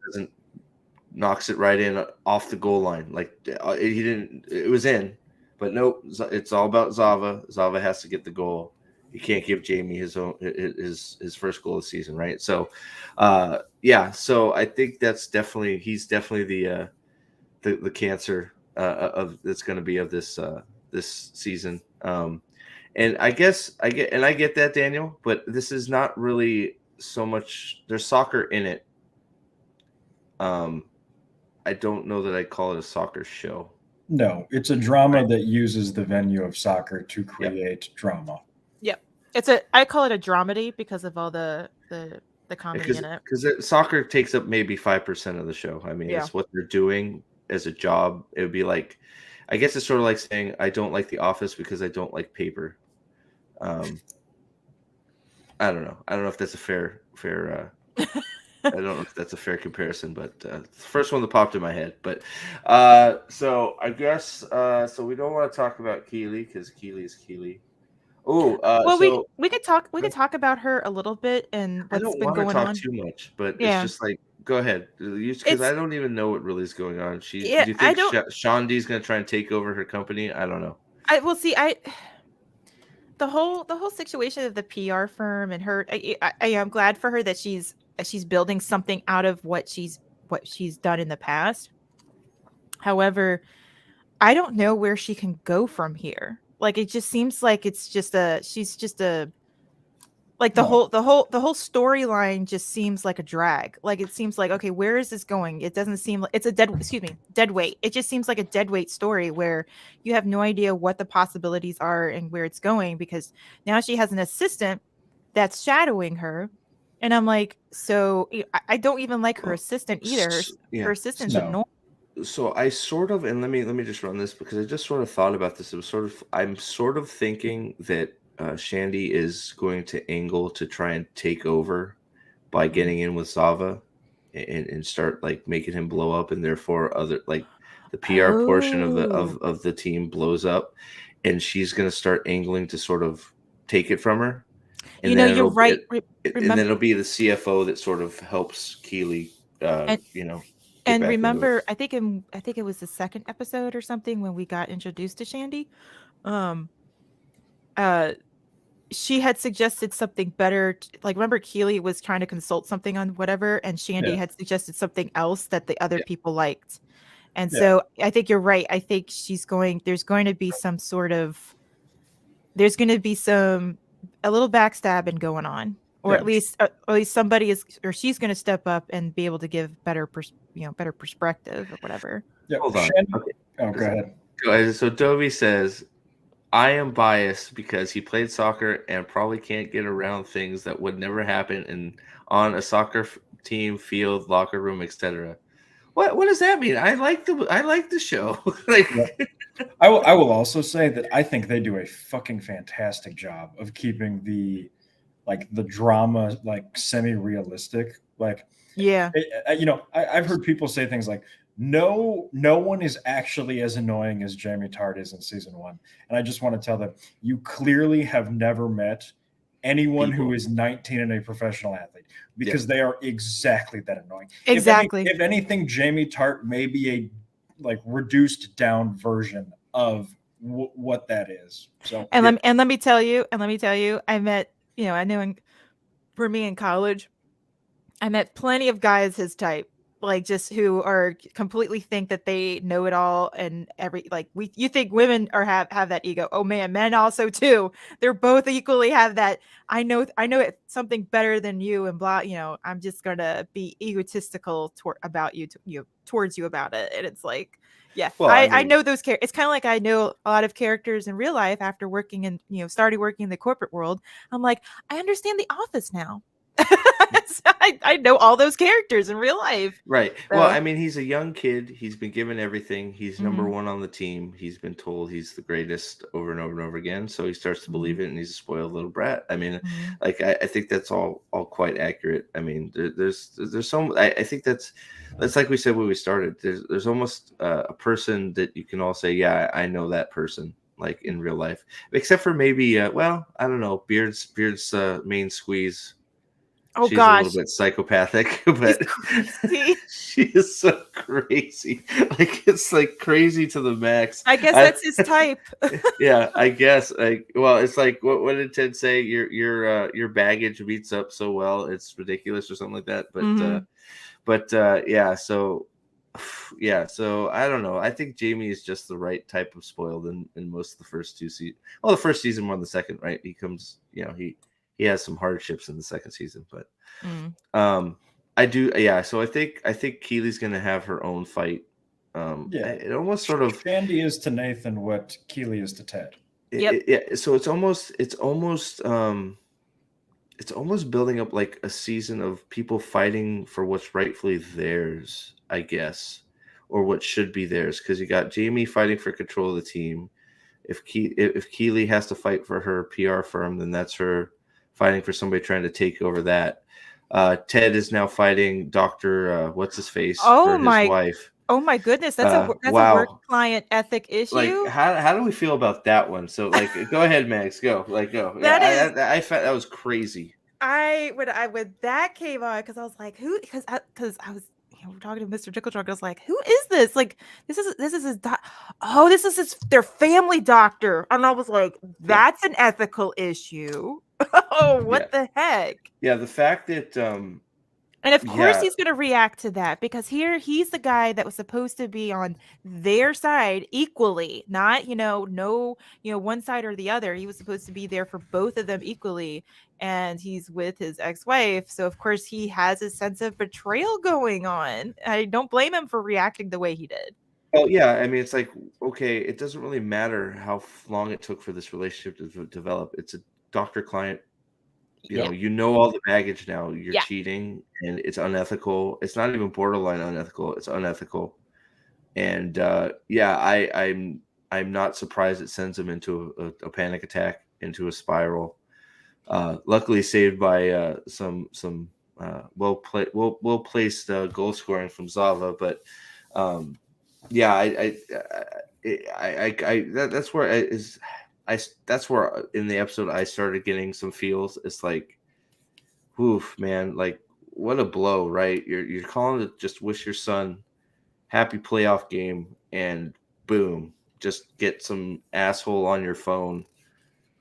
knocks it right in off the goal line. Like, he didn't, it was in, but nope, it's all about Zava. Zava has to get the goal. You can't give Jamie his first goal of the season, right? So, so I think he's definitely the cancer of that's going to be of this season. And I get that, Daniel, but this is not really so much. There's soccer in it. I don't know that I call it a soccer show. No, it's a drama that uses the venue of soccer to create drama. Yep. I call it a dramedy because of all the comedy in it. Because soccer takes up maybe 5% of the show. I mean, it's what they're doing as a job. It would be like, I guess it's sort of like saying I don't like The Office because I don't like paper. I don't know. I don't know if that's a fair I don't know if that's a fair comparison, but it's the first one that popped in my head. But so I guess so we don't want to talk about Keeley because Keeley is Keeley. Oh, well, we could talk about her a little bit and what's been going on. I don't want to talk too much, but it's just like, go ahead, because I don't even know what really is going on. Do you think Shondi's going to try and take over her company? I don't know. The whole situation of the PR firm and her, I am glad for her that she's building something out of what she's done in the past. However, I don't know where she can go from here. Like, it just seems like the whole storyline just seems like a drag. Like, it seems like, okay, where is this going? It doesn't seem like it's a dead weight. It just seems like a dead weight story where you have no idea what the possibilities are and where it's going, because now she has an assistant that's shadowing her. And I'm like, so I don't even like her assistant either. Her assistant's annoying. So I sort of, and let me just run this because I just sort of thought about this. I'm sort of thinking that Shandy is going to angle to try and take over by getting in with Zava and start like making him blow up, and therefore other like the PR portion of the team blows up, and she's going to start angling to sort of take it from her. And you're right. And then it'll be the CFO that sort of helps Keeley, And remember, I think it was the second episode or something when we got introduced to Shandy. She had suggested something better. Like, remember, Keeley was trying to consult something on whatever, and Shandy had suggested something else that the other people liked. And so I think you're right. I think there's going to be a little backstabbing going on. Or at least somebody she's going to step up and be able to give better perspective or whatever. Yeah. Hold on. Okay. Oh, go ahead. So Dobie says, I am biased because he played soccer and probably can't get around things that would never happen on a soccer team, field, locker room, etc. What does that mean? I like the show. I will also say that I think they do a fucking fantastic job of keeping the drama semi-realistic. I've heard people say things like, no one is actually as annoying as Jamie Tart is in season 1. And I just want to tell them, you clearly have never met anyone who is 19 and a professional athlete, because they are exactly that annoying. Exactly. If anything, Jamie Tart may be a reduced down version of what that is. So let me tell you, I met, for me in college, I met plenty of guys his type, like just who are completely think that they know it all and you think women are have that ego. Oh man, men also too. They're both equally have that. I know it something better than you and blah. I'm just gonna be egotistical about you, towards you about it. And it's like, yeah, Well, I know those characters. It's kind of like I know a lot of characters in real life after working in started working in the corporate world. I'm like, I understand The Office now. I know all those characters in real life. right. Well, So, he's a young kid. He's been given everything. He's number mhm, one on the team. He's been told he's the greatest over and over and over again. So he starts to mhm, believe it, and he's a spoiled little brat. mhm. Like I think that's all quite accurate. There's some. I think that's like we said when we started. There's almost a person that you can all say, yeah, I know that person. Like in real life, except for maybe, well, I don't know, Beard's main squeeze. Oh She's a little gosh, bit psychopathic, he's but crazy. she is so crazy. Like it's like crazy to the max. I guess I that's his type. yeah, I guess. Like, well, it's like what did Ted say? Your baggage beats up so well, it's ridiculous or something like that. Mhm. Yeah, so yeah, so I don't know. I think Jamie is just the right type of spoiled in most of the first two seasons. Well, the first season more than the second, right? He comes, he has some hardships in the second season, but Mm. I do, yeah. So I think Keeley's gonna have her own fight. Yeah. It almost sort of Shandy is to Nathan what Keeley is to Ted. Yep. so it's almost building up like a season of people fighting for what's rightfully theirs, I guess, or what should be theirs. Because you got Jamie fighting for control of the team. If Keeley has to fight for her PR firm, then that's her fighting for somebody trying to take over that. Ted is now fighting Doctor what's his face Oh for his my wife. oh my goodness, that's a work Wow. client ethic Like issue. how do we feel about that one? So like, go ahead, Max, go. Like, go. Yeah, That is I felt that was crazy. when that came on, because I was like, who? Because I was we're talking to Mr. Jickletrunk. I was like, who is this? Like, this is his oh, this is their family doctor. And I was like, Yeah, that's an ethical issue. Oh, yeah, what the heck? yeah. The fact that And of course yeah, he's going to react to that, because here he's the guy that was supposed to be on their side equally, not, no, one side or the other. He was supposed to be there for both of them equally. And he's with his ex-wife. So of course he has a sense of betrayal going on. I don't blame him for reacting the way he did. well, yeah. It's like, okay, it doesn't really matter how long it took for this relationship to develop. It's a doctor client. Yeah. You know all the baggage now. You're Yeah. cheating, and it's unethical. It's not even borderline unethical. It's unethical. And yeah, I'm not surprised it sends him into a panic attack, into a spiral. Luckily saved by some well placed goal scoring from Zava, but yeah, that's where that's where in the episode I started getting some feels. It's like, oof, man, like what a blow, right? You're calling to just wish your son happy playoff game, and boom, just get some asshole on your phone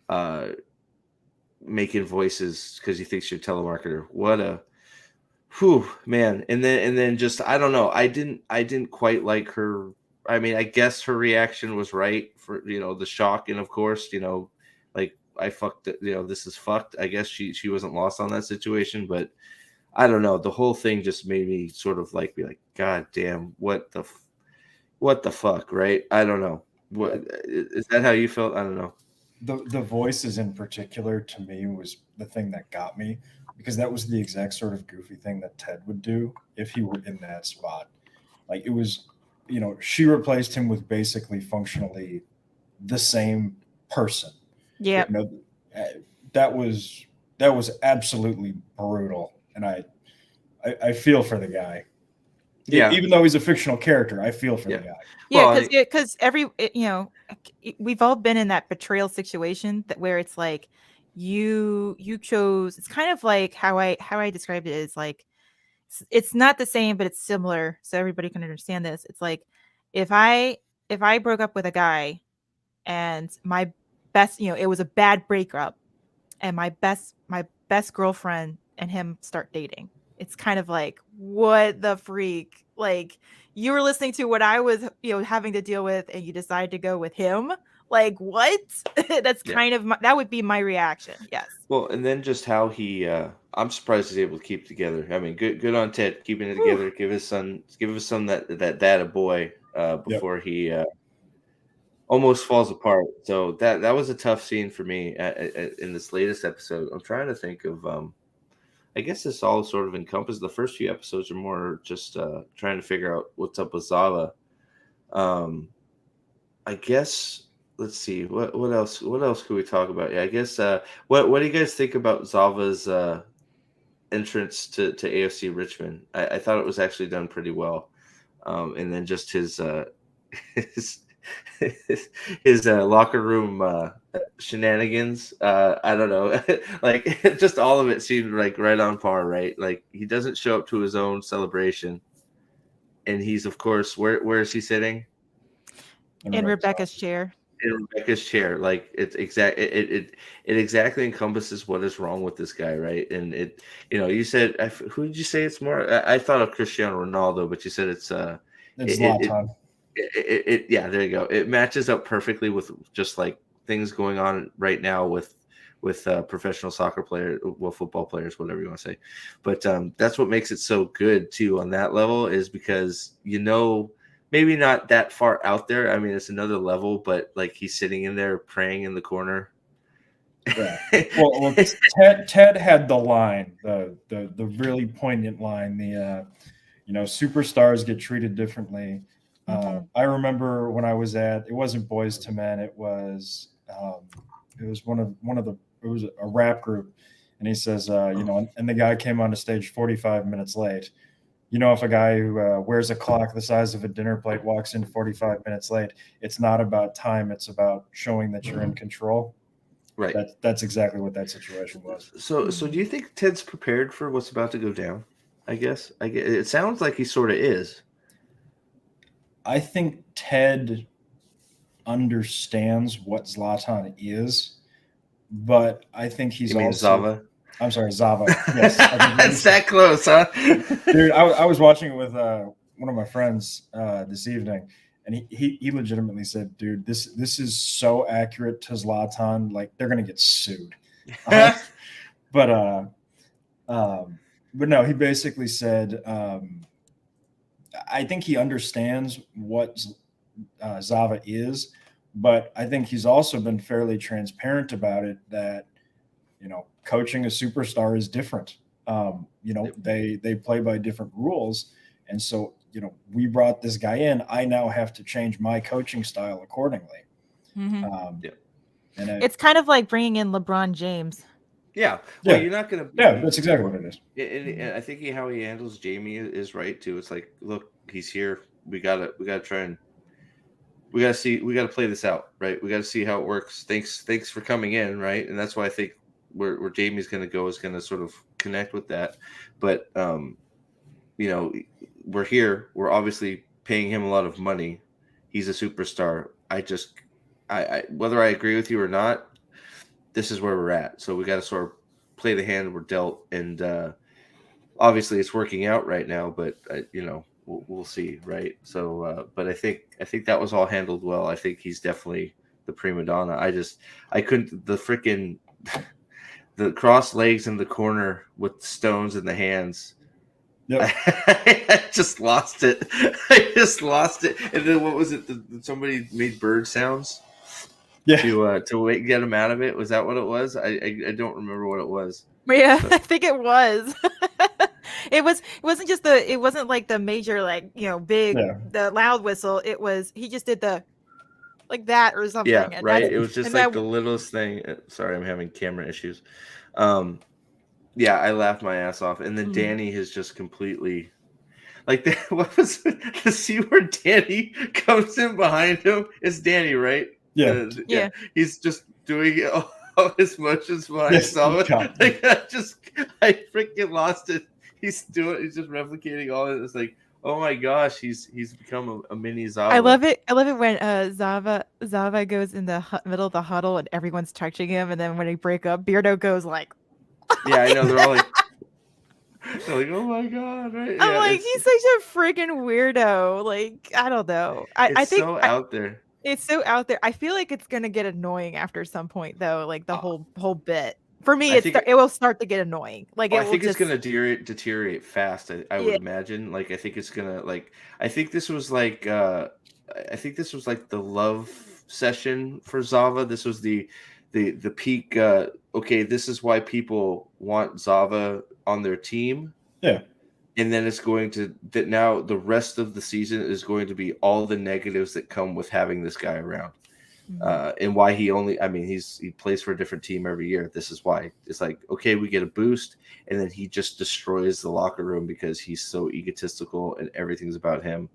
uh making voices because he thinks you're a telemarketer. What a whew, man. And then just, I don't know, I didn't quite like her. I guess her reaction was right for the shock, and of course, like, I fucked it, this is fucked. I guess she wasn't lost on that situation, but I don't know, the whole thing just made me sort of like be like, god damn, what the fuck, right? I don't know. What is that? How you felt? I don't know. The voices in particular to me was the thing that got me, because that was the exact sort of goofy thing that Ted would do if he were in that spot. Like it was, she replaced him with basically functionally the same person. Yep. You know, uh, that was absolutely brutal, and I feel for the guy. Yeah, Even though he's a fictional character, I feel for yeah. the guy. Yeah, Well, because we've all been in that betrayal situation that where it's like you chose. It's kind of like how I described it is like it's not the same, but it's similar, so everybody can understand this. It's like if I broke up with a guy and my best, it was a bad breakup, and my best girlfriend and him start dating. it's kind of like, what the freak? Like, you were listening to what I was, having to deal with, and you decided to go with him. Like, what? That's Yeah. kind of that would be my reaction. Yes. Well, and then just how he, I'm surprised he's able to keep it together. I mean, good on Ted keeping it Whew. together. Give his son that dad a boy before he almost falls apart. So that was a tough scene for me in this latest episode. I'm trying to think of, I guess this all sort of encompasses the first few episodes are more just trying to figure out what's up with Zava. I guess let's see what else could we talk about? Yeah, I guess what do you guys think about Zava's entrance to AFC Richmond? I thought it was actually done pretty well, and then just his his his locker room shenanigans. I don't know, like just all of it seemed like right on par. Right, like he doesn't show up to his own celebration, and he's of course where is he sitting? In Rebecca's chair. In Rebecca's chair, like it exactly encompasses what is wrong with this guy, right? And it, you said, who did you say it's more? I thought of Cristiano Ronaldo, but you said it's Zlatan. Yeah, there you go. It matches up perfectly with just like things going on right now with professional soccer players, well, football players, whatever you want to say. But that's what makes it so good too on that level, is because maybe not that far out there. I mean, it's another level, but like he's sitting in there praying in the corner. Yeah. Well, Ted had the line, the really poignant line. The superstars get treated differently. I remember when I was it wasn't Boys to Men. It was it was a rap group, and he says, and the guy came on the stage 45 minutes late. If a guy who wears a clock the size of a dinner plate walks in 45 minutes late, it's not about time. It's about showing that you're in control. Right. That's exactly what that situation was. So do you think Ted's prepared for what's about to go down? I guess it sounds like he sort of is. I think Ted understands what Zlatan is, but I think he's You mean also Zava? I'm sorry, Zava. Yes, it's that close, huh? Dude, I was watching it with one of my friends this evening, and he legitimately said, "Dude, this is so accurate to Zlatan, like they're gonna get sued." But no, he basically said, I think he understands what Zava is, but I think he's also been fairly transparent about it that, coaching a superstar is different. They play by different rules. And so, we brought this guy in. I now have to change my coaching style accordingly. And it's kind of like bringing in LeBron James. Yeah. Well, you're not going to. Yeah, that's exactly what it is. And I think how he handles Jamie is right too. It's like, look, he's here. We gotta try and we gotta play this out, right? We gotta see how it works. Thanks for coming in, right? And that's why I think where Jamie's going to go is going to sort of connect with that. But we're here. We're obviously paying him a lot of money. He's a superstar. I whether I agree with you or not, this is where we're at. So we got to sort of play the hand we're dealt, and obviously it's working out right now. But we'll see, right? So, but I think that was all handled well. I think he's definitely the prima donna. I couldn't the cross legs in the corner with stones in the hands. Yep. I just lost it. And then what was it? Somebody made bird sounds. Yeah. To get him out of it. Was that what it was? I don't remember what it was. Yeah, so. I think it was. It wasn't like the major, like, big, the loud whistle. It was, he just did the like that or something. Yeah, right. It was just like the littlest thing. Sorry, I'm having camera issues. Yeah, I laughed my ass off. And then Danny has just completely like what was the scene where Danny comes in behind him? It's Danny, right? Yeah. Yeah. He's just doing all his motions while I saw it. Like, I freaking lost it. He's just replicating all of it. It's like, oh my gosh, he's become a mini Zava. I love it when Zava goes in the middle of the huddle and everyone's touching him, and then when they break up, Beardo goes like, yeah, I know, they're all like, Like, oh my god, right? I'm Yeah, like, he's such a freaking weirdo. Like, I don't know. I it's think so out there. it's so out there. I feel like it's gonna get annoying after some point, though. Like the Uh, whole bit. For me, I think it will start to get annoying. Like I it will think it's just gonna deteriorate fast. I would yeah. imagine. Like I think it's gonna like. I think this was like. I think this was like the love session for Zava. This was the peak. Okay, this is why people want Zava on their team. Yeah. And then it's going to that now the rest of the season is going to be all the negatives that come with having this guy around. And why he plays for a different team every year. This is why it's like, okay, we get a boost, and then he just destroys the locker room because he's so egotistical and everything's about him.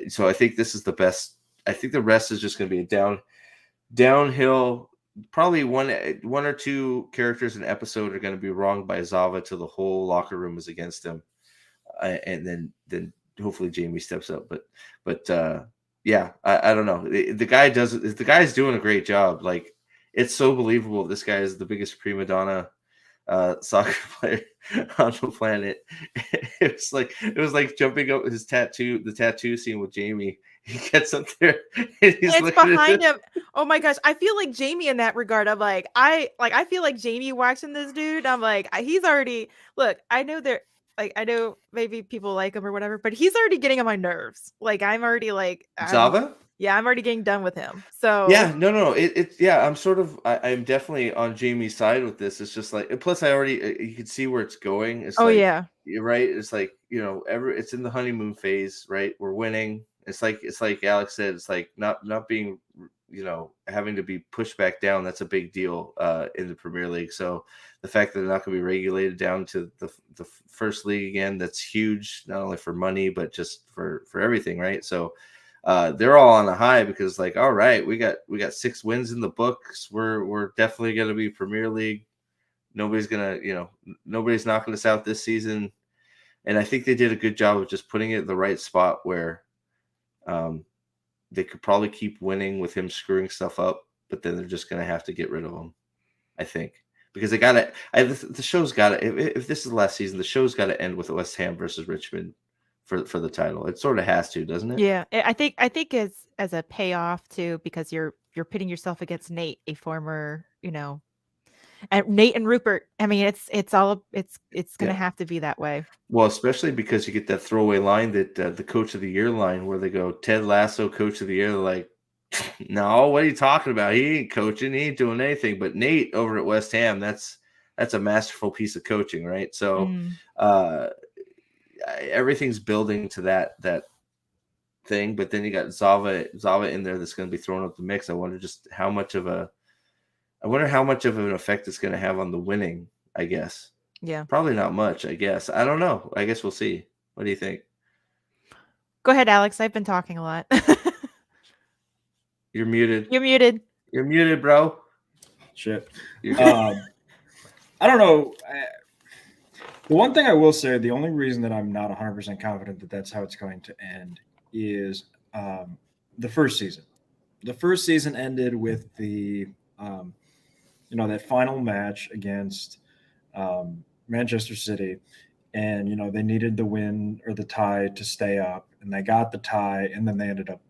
So I think this is the best. I think the rest is just going to be a downhill. Probably one or two characters an episode are going to be wronged by Zava till the whole locker room is against him, and then hopefully Jamie steps up. But yeah, I don't know. The guy's doing a great job. Like it's so believable. This guy is the biggest prima donna soccer player on the planet. It was like jumping up the tattoo scene with Jamie. He gets up there and he's it's looking behind at him. Oh my gosh, I feel like Jamie in that regard. I'm like, I feel like Jamie watching this dude. I'm like, he's already look. I know I know maybe people like him or whatever, but he's already getting on my nerves. Like I'm already like Zava. Yeah, I'm already getting done with him. So Yeah, no. Yeah, I'm definitely on Jamie's side with this. It's just like, and plus I already, you can see where it's going. It's like, yeah. you're right. It's like, it's in the honeymoon phase, right? We're winning. It's like Alex said, it's like not being, having to be pushed back down. That's a big deal in the Premier League. So the fact that they're not going to be regulated down to the first league again, that's huge, not only for money, but just for everything. Right. So, they're all on a high because like, all right, we got 6 wins in the books. We're definitely going to be Premier League. Nobody's knocking us out this season. And I think they did a good job of just putting it in the right spot where they could probably keep winning with him screwing stuff up, but then they're just going to have to get rid of him, I think, because they got to. The show's got to. If this is the last season, the show's got to end with West Ham versus Richmond for the title. It sort of has to, doesn't it? Yeah, I think as a payoff too, because you're pitting yourself against Nate, a former, and Nate and Rupert. I mean, it's going to have to be that way. Well, especially because you get that throwaway line that the Coach of the Year line where they go, Ted Lasso, Coach of the Year. They're like, no, what are you talking about? He ain't coaching. He ain't doing anything. But Nate over at West Ham, that's a masterful piece of coaching, right? So everything's building to that thing. But then you got Zava in there that's going to be thrown up the mix. I wonder how much of an effect it's going to have on the winning, I guess. Yeah. Probably not much, I guess. I don't know. I guess we'll see. What do you think? Go ahead, Alex. I've been talking a lot. You're muted. You're muted. You're muted, bro. Shit. I don't know. The one thing I will say, the only reason that I'm not 100% confident that that's how it's going to end is the first season. The first season ended with the, that final match against Manchester City. And, they needed the win or the tie to stay up. And they got the tie, and then they ended up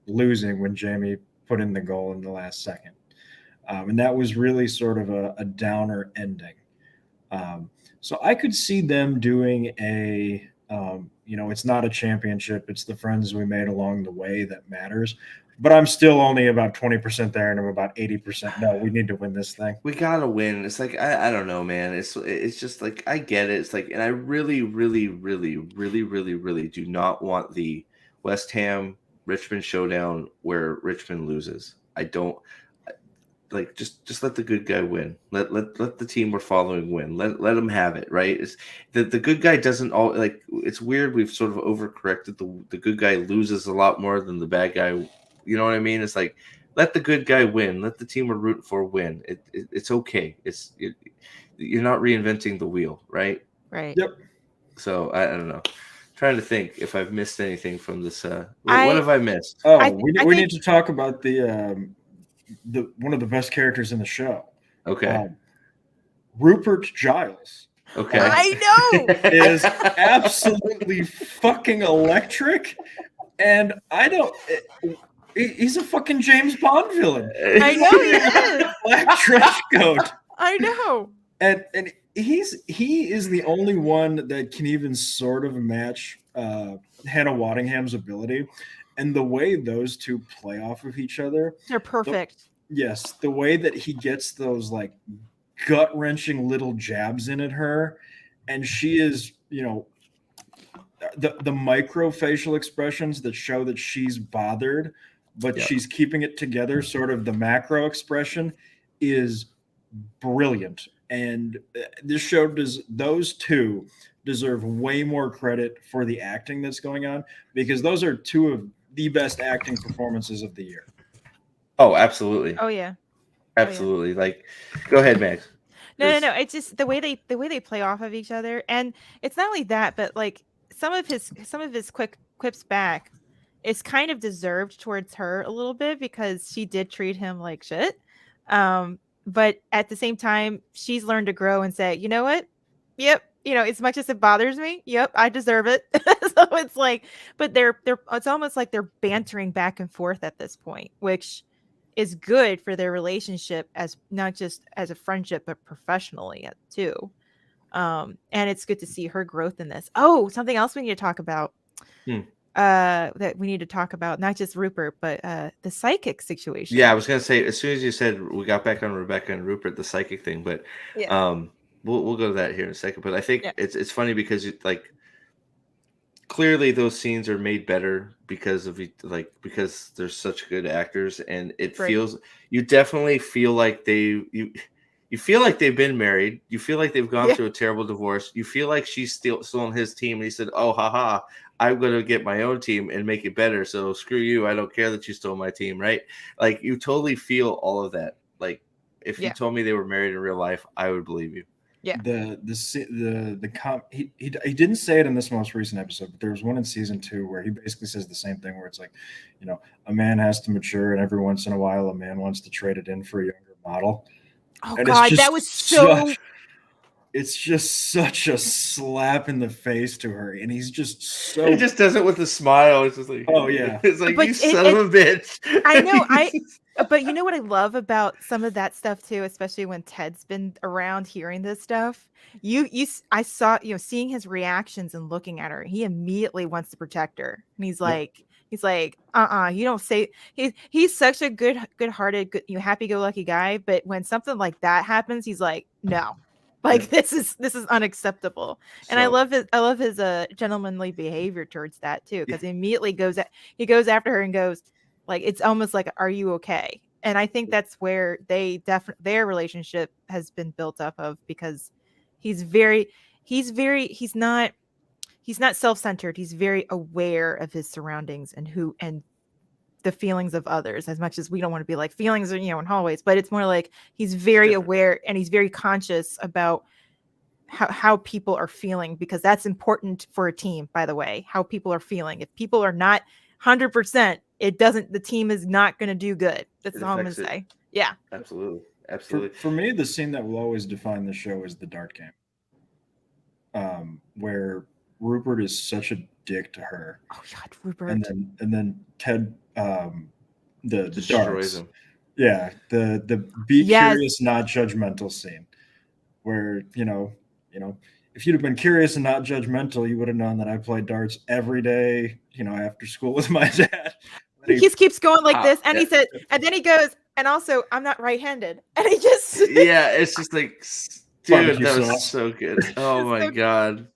losing when Jamie put in the goal in the last second. And that was really sort of a downer ending. So I could see them doing it's not a championship. It's the friends we made along the way that matters. But I'm still only about 20% there, and I'm about 80%. No, we need to win this thing. We gotta win. It's like I don't know, man. It's just like I get it. It's like, and I really, really, really, really, really, really do not want the West Ham Richmond showdown where Richmond loses. I don't like just let the good guy win. Let the team we're following win. Let them have it, right? It's the good guy doesn't all like. It's weird. We've sort of overcorrected. The good guy loses a lot more than the bad guy. You know what I mean? It's like, let the good guy win. Let the team we're rooting for win. It's okay. You're not reinventing the wheel, right? Right. Yep. So I don't know. I'm trying to think if I've missed anything from this. What have I missed? Oh, we need to talk about the one of the best characters in the show. Okay. Rupert Giles. Okay. I know. is absolutely fucking electric, and I don't. He's a fucking James Bond villain. I know he is. Black trench coat, I know. and he is the only one that can even sort of match Hannah Waddingham's ability, and the way those two play off of each other. They're perfect. Yes, the way that he gets those like gut wrenching little jabs in at her, and she is, the micro facial expressions that show that she's bothered, but Yep. she's keeping it together. Sort of the macro expression is brilliant, and this show those two deserve way more credit for the acting that's going on, because those are two of the best acting performances of the year. Oh, absolutely. Oh yeah. Absolutely. Like, go ahead, Max. No. It's just the way they play off of each other, and it's not only that, but like some of his quick quips back is kind of deserved towards her a little bit because she did treat him like shit. But at the same time, she's learned to grow and say, you know what? Yep. As much as it bothers me, yep, I deserve it. So it's like, but it's almost like they're bantering back and forth at this point, which is good for their relationship, as not just as a friendship, but professionally too. And it's good to see her growth in this. Oh, something else we need to talk about. That we need to talk about, not just Rupert, but the psychic situation. Yeah, I was gonna say, as soon as you said we got back on Rebecca and Rupert, the psychic thing, but we'll go to that here in a second. But I think it's funny because clearly those scenes are made better because because they're such good actors, and it feels, you definitely feel like you feel like they've been married. You feel like they've gone through a terrible divorce. You feel like she's still on his team, and he said, "Oh, haha, I'm going to get my own team and make it better. So screw you. I don't care that you stole my team," right? Like, you totally feel all of that. Like, if you told me they were married in real life, I would believe you. Yeah. He didn't say it in this most recent episode, but there was one in season 2 where he basically says the same thing, where it's like, a man has to mature, and every once in a while a man wants to trade it in for a younger model. Oh, and God, that was it's just such a slap in the face to her, and he's just so. He just does it with a smile. It's just like, oh yeah, it's like, you son of a bitch. I know. But you know what I love about some of that stuff too, especially when Ted's been around hearing this stuff. I saw, seeing his reactions and looking at her, he immediately wants to protect her, and he's like, you don't say. He's such a good-hearted, happy-go-lucky guy, but when something like that happens, he's like, no, like this is unacceptable. And I love his gentlemanly behavior towards that too, because he immediately goes after her and goes, like, it's almost like, are you okay? And I think that's where their relationship has been built up of, because he's not self-centered. He's very aware of his surroundings and the feelings of others, as much as we don't want to be like, feelings are, in hallways, but it's more like he's very aware, and he's very conscious about how people are feeling, because that's important for a team, by the way, how people are feeling. If people are not 100%, the team is not going to do good. That's all I'm going to say. Yeah, absolutely. For me, the scene that will always define the show is the dart game, where Rupert is such a dick to her. Oh God, Rupert. And then Ted, the destroys darts. him. Yeah, the be curious, not judgmental scene, where if you'd have been curious and not judgmental, you would have known that I played darts every day, after school with my dad. He just keeps going like this, and he said, and then he goes, and also I'm not right-handed, and he just it's just like, dude, that was so good. Oh my God.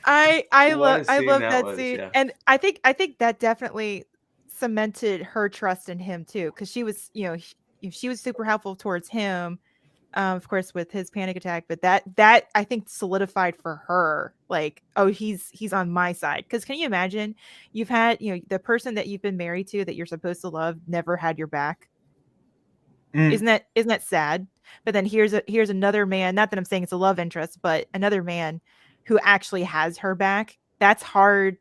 I love that scene. Yeah. And I think that definitely cemented her trust in him too, because she was, she was super helpful towards him, of course, with his panic attack, but that I think solidified for her, like, oh, he's on my side. Because can you imagine, you've had, the person that you've been married to, that you're supposed to love, never had your back. Isn't that sad? But then here's another man, not that I'm saying it's a love interest, but another man who actually has her back. That's hard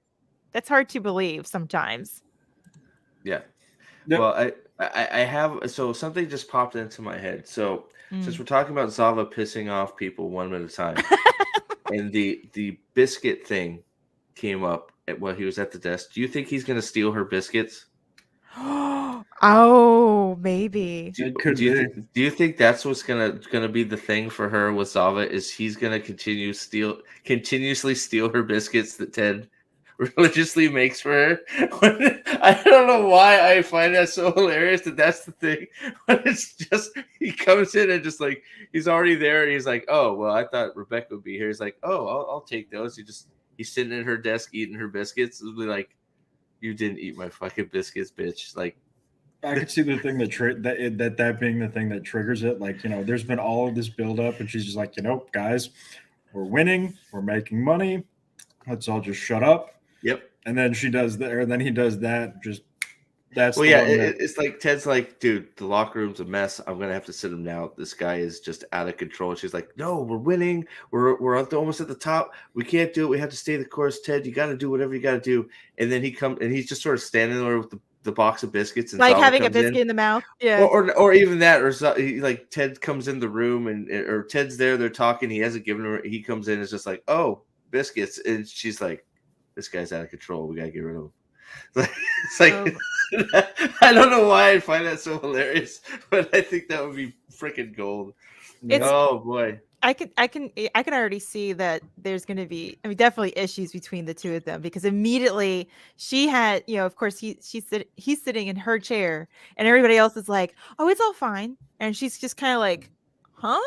to believe sometimes. Yeah. Well, I have, so something just popped into my head. So since we're talking about Zava pissing off people one at a time, and the biscuit thing came up while he was at the desk. Do you think he's gonna steal her biscuits? Oh, maybe. It could be. Do you think that's what's gonna be the thing for her with Zava? Is he's gonna continuously steal her biscuits that Ted religiously makes for her? I don't know why I find that so hilarious that that's the thing. But it's just he comes in and just like he's already there and he's like, oh well, I thought Rebecca would be here. He's like, oh, I'll take those. He's sitting at her desk eating her biscuits. It'll be like, you didn't eat my fucking biscuits, bitch. Like. I could see the thing that being the thing that triggers it. Like, there's been all of this build up, and she's just like, guys, we're winning, we're making money. Let's all just shut up. Yep. And then she does that, or then he does that. Just that's well, yeah. It's like Ted's like, dude, the locker room's a mess. I'm gonna have to sit him now. This guy is just out of control. She's like, no, we're winning. We're almost at the top. We can't do it. We have to stay the course. Ted, you got to do whatever you got to do. And then he comes and he's just sort of standing there with the box of biscuits and like having a biscuit in the mouth, yeah, or even that, or like Ted comes in the room or Ted's there, they're talking, he hasn't given her, he comes in, it's just like, oh, biscuits, and she's like, this guy's out of control, we gotta get rid of him. It's like I don't know why I find that so hilarious, but I think that would be freaking gold. Oh boy. I can already see that there's going to be, definitely issues between the two of them, because immediately she had, of course he's sitting in her chair and everybody else is like, oh, it's all fine. And she's just kind of like, huh?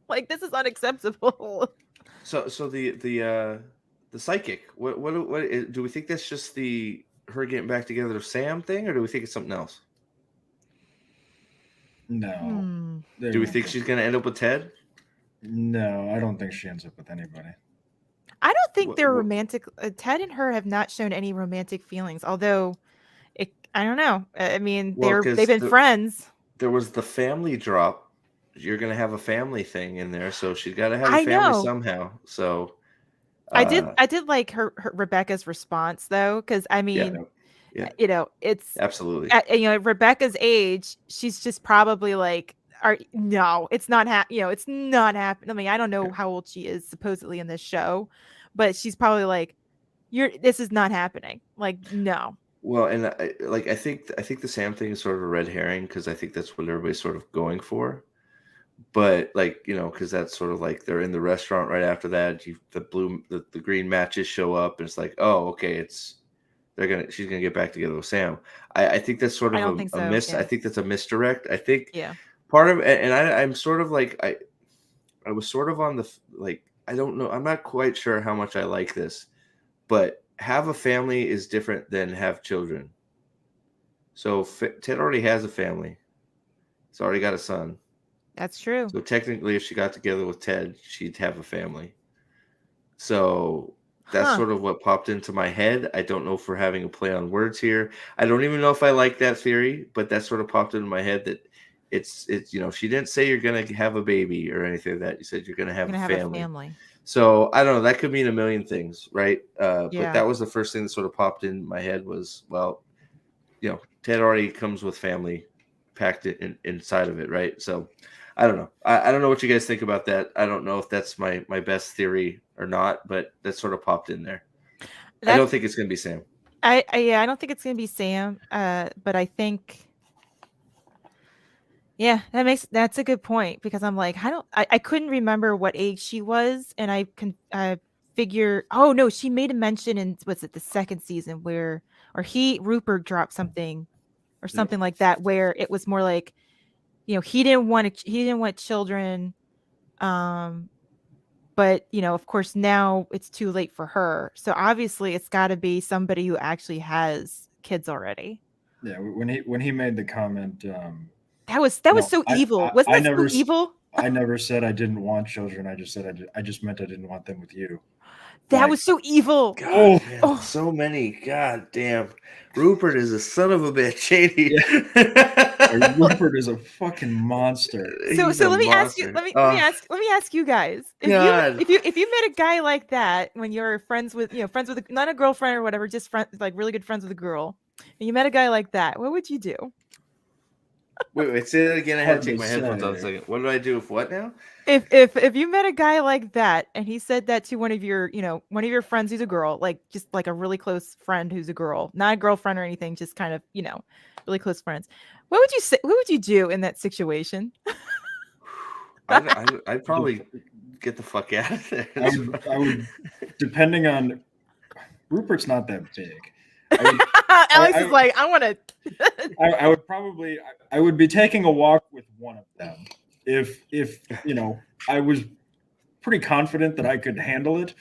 Like, this is unacceptable. So the psychic, what do we think that's just her getting back together with Sam thing, or do we think it's something else? No. Do we think she's going to end up with Ted? No, I don't think she ends up with anybody. I don't think they're romantic. Ted and her have not shown any romantic feelings, although I don't know. I mean, they've been friends. There was the family drop. You're going to have a family thing in there, so she's got to have a family somehow. So I did like her Rebecca's response though, because I mean, it's absolutely at Rebecca's age, she's just probably like, no, it's not it's not happening. I mean, I don't know how old she is supposedly in this show, but she's probably like, this is not happening. Like, no. Well, and I think the Sam thing is sort of a red herring, because I think that's what everybody's sort of going for. But like, because that's sort of like they're in the restaurant right after that. The green matches show up, and it's like, oh, okay, she's gonna get back together with Sam. I think that's sort of a miss. Yeah. I think that's a misdirect. I think part of it, and I'm sort of like I was sort of on the like, I don't know. I'm not quite sure how much I like this, but have a family is different than have children. So Ted already has a family. He's already got a son. That's true. So technically, if she got together with Ted, she'd have a family. So that's sort of what popped into my head. I don't know if we're having a play on words here. I don't even know if I like that theory, but that sort of popped into my head that it's she didn't say you're going to have a baby or anything like that. You said you're going to have a family. So I don't know. That could mean a million things, right? But that was the first thing that sort of popped in my head was, well, Ted already comes with family packed inside of it, right? So I don't know. I don't know what you guys think about that. I don't know if that's my best theory or not, but that sort of popped in there. I don't think it's going to be Sam. I don't think it's going to be Sam. But I think, that's a good point, because I'm like, I couldn't remember what age she was, and I can figure. Oh no, she made a mention in, was it the second season where, or Rupert dropped something or something like that, where it was more like, he didn't want children, but of course now it's too late for her. So obviously it's got to be somebody who actually has kids already. Yeah, when he made the comment, that was so evil. Wasn't that so evil? I never said I didn't want children. I just said I just meant I didn't want them with you. That was so evil. God, man, so many. God damn. Rupert is a son of a bitch, ain't he? Yeah. Rupert is a fucking monster. So let me ask you. Let me ask you guys. If you met a guy like that when you're friends with not a girlfriend or whatever, just friends, like really good friends with a girl, and you met a guy like that, what would you do? Wait, say that again. I had to take my Hard to headphones off a say. second. What do I do if what now? If you met a guy like that and he said that to one of your, one of your friends who's a girl, like just like a really close friend who's a girl, not a girlfriend or anything, just kind of, really close friends. What would you say? What would you do in that situation? I'd probably get the fuck out of there. I would, depending on Rupert's not that big. Alex is like, I want to. I would be taking a walk with one of them. If I was pretty confident that I could handle it,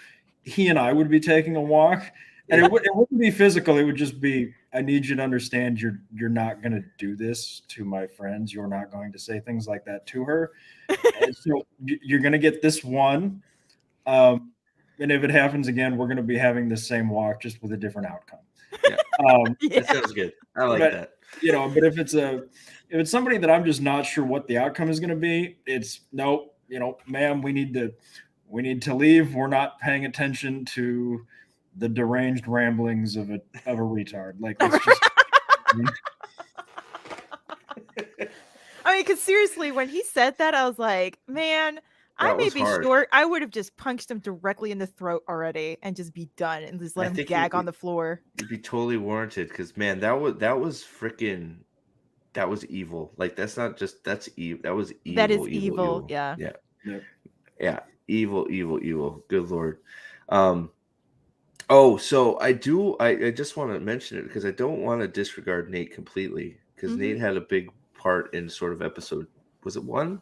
he and I would be taking a walk, and it wouldn't be physical. It would just be, I need you to understand you're not going to do this to my friends. You're not going to say things like that to her. And so you're going to get this one. And if it happens again, we're going to be having the same walk, just with a different outcome. That sounds good. I like that. But if it's somebody that I'm just not sure what the outcome is going to be, it's nope. Ma'am, we need to leave. We're not paying attention to the deranged ramblings of a retard. Like, let's just. I mean, because seriously, when he said that, I was like, man, I may be short. I would have just punched him directly in the throat already and just be done and just let him gag on the floor. It'd be totally warranted because, man, that was freaking. That was evil. Like, that's not just, that's evil. That was evil. That is evil. Yeah. Yeah. Evil. Good Lord. So I just want to mention it because I don't want to disregard Nate completely, because Nate had a big part in sort of episode, was it 1,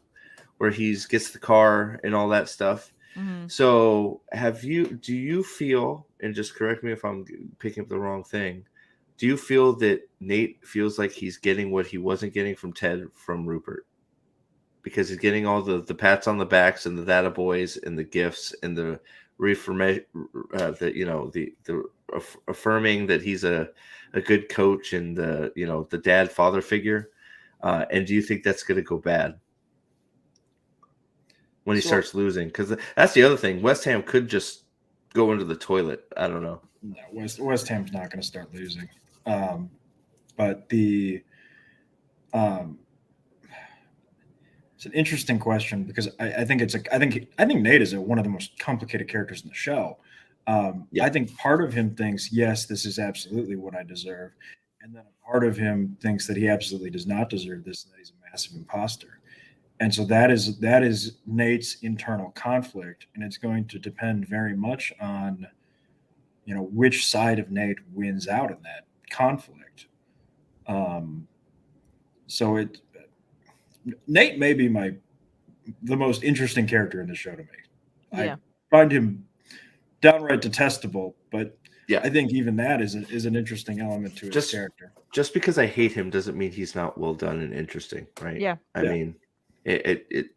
where he gets the car and all that stuff. So do you feel, and just correct me if I'm picking up the wrong thing, do you feel that Nate feels like he's getting what he wasn't getting from Ted from Rupert? Because he's getting all the pats on the backs and the data boys and the gifts and the affirming that he's a good coach and the dad father figure. And do you think that's going to go bad when he starts losing? Because that's the other thing. West Ham could just go into the toilet. I don't know. No, West Ham's not going to start losing. But it's an interesting question, because I think Nate is one of the most complicated characters in the show. I think part of him thinks, yes, this is absolutely what I deserve, and then a part of him thinks that he absolutely does not deserve this, and that he's a massive imposter. And so that is Nate's internal conflict, and it's going to depend very much on which side of Nate wins out in that conflict. Nate may be the most interesting character in the show to me. I find him downright detestable, but I think even that is an interesting element to his character. Just because I hate him doesn't mean he's not well done and interesting, right? Yeah. I mean, it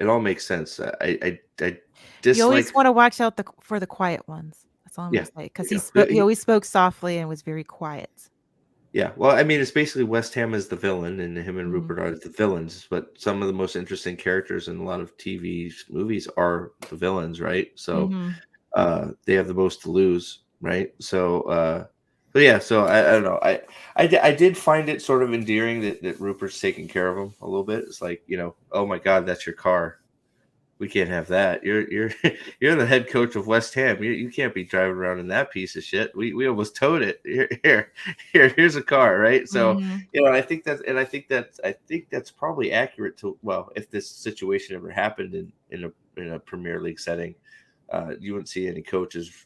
all makes sense. I dislike. You always want to watch out for the quiet ones. That's all I'm gonna say, because he always spoke softly and was very quiet. Yeah, well, I mean, it's basically West Ham is the villain, and him and Rupert are the villains. But some of the most interesting characters in a lot of TV movies are the villains, right? So they have the most to lose, right? So, So I don't know. I did find it sort of endearing that Rupert's taking care of him a little bit. It's like, oh my God, that's your car. We can't have that. You're the head coach of West Ham. You can't be driving around in that piece of shit. We almost towed it. Here's a car, right? So I think that's probably accurate to, well, if this situation ever happened in a Premier League setting, you wouldn't see any coaches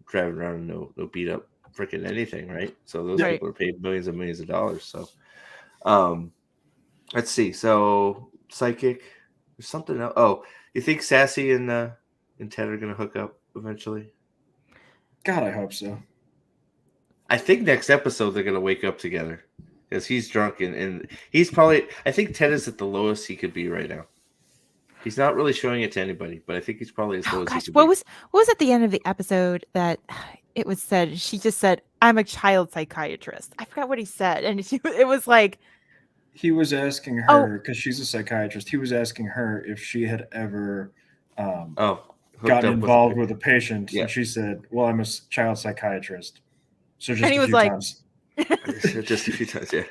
driving around in no beat up freaking anything, right? So those people are paid millions and millions of dollars. So let's see. So Psychic, there's something else. Oh, you think Sassy and Ted are going to hook up eventually? God, I hope so. I think next episode they're going to wake up together, because he's drunk and he's probably. I think Ted is at the lowest he could be right now. He's not really showing it to anybody, but I think he's probably as low as he could be. What was at the end of the episode that it was said? She just said, "I'm a child psychiatrist." I forgot what he said, and it was like. He was asking her, because she's a psychiatrist. He was asking her if she had ever gotten involved with a patient, and she said, "Well, I'm a child psychiatrist." So just a few times. Just a few times, yeah.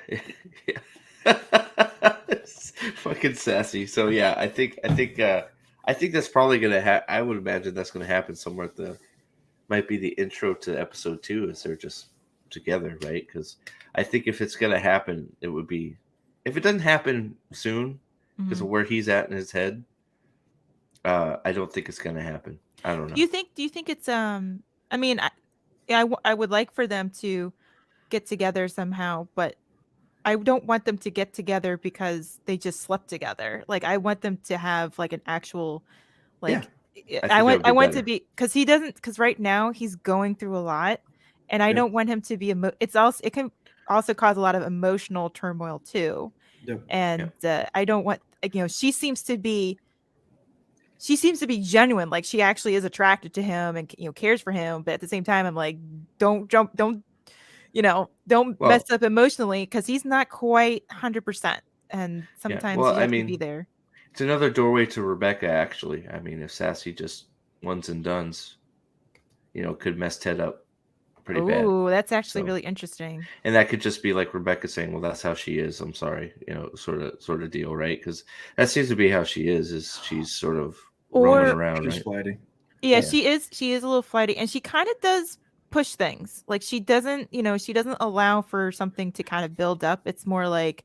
Fucking sassy. So yeah, I think that's probably gonna happen. I would imagine that's gonna happen somewhere at the might be the intro to episode 2 as they're just together, right? Because I think if it's gonna happen, it would be if it doesn't happen soon because of where he's at in his head. I don't think it's gonna happen. I don't know. Do you think it's I mean, I would like for them to get together somehow, but I don't want them to get together because they just slept together. Like I want them to have like an actual like I think that would be I want better. to be because he doesn't because right now he's going through a lot, and I don't want him to be it's also it can also cause a lot of emotional turmoil too. Yep. And I don't want she seems to be genuine, like she actually is attracted to him and cares for him, but at the same time I'm like don't Well, mess up emotionally because he's not quite 100%, and sometimes well, you I have to mean, be there. it's another doorway to Rebecca. Actually, I mean, if Sassy just ones and dones, could mess Ted up pretty bad. Oh, that's actually So- really interesting. And that could just be like Rebecca saying, "Well, that's how she is. I'm sorry," sort of deal, right? Because that seems to be how she is. Is she's sort of roaming around, She's right? flighty. Yeah, she is a little flighty, and she kind of does push things. Like she doesn't allow for something to kind of build up. It's more like,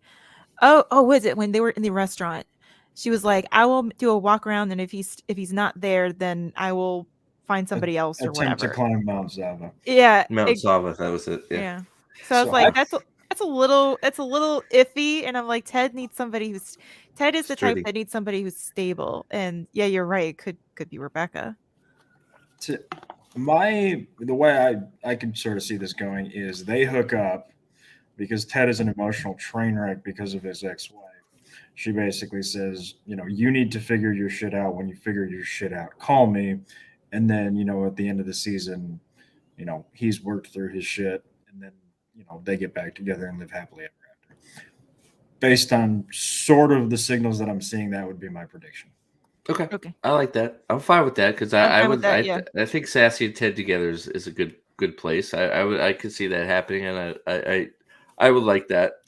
oh, was it when they were in the restaurant? She was like, I will do a walk around, and if he's not there, then I will find somebody else or Attempt whatever. to climb Mount Zava. Yeah, Mount Zava, that was it. Yeah. So I was like, that's a little iffy, and I'm like, Ted is the type that needs somebody who's stable, and yeah, you're right. It could be Rebecca. The way I can sort of see this going is they hook up because Ted is an emotional train wreck because of his ex-wife. She basically says, you need to figure your shit out. When you figure your shit out, call me. And then, at the end of the season, he's worked through his shit, and then, they get back together and live happily ever after. Based on sort of the signals that I'm seeing, that would be my prediction. Okay. I like that. I'm fine with that because I think Sassy and Ted together is a good place. I could see that happening, and I would like that.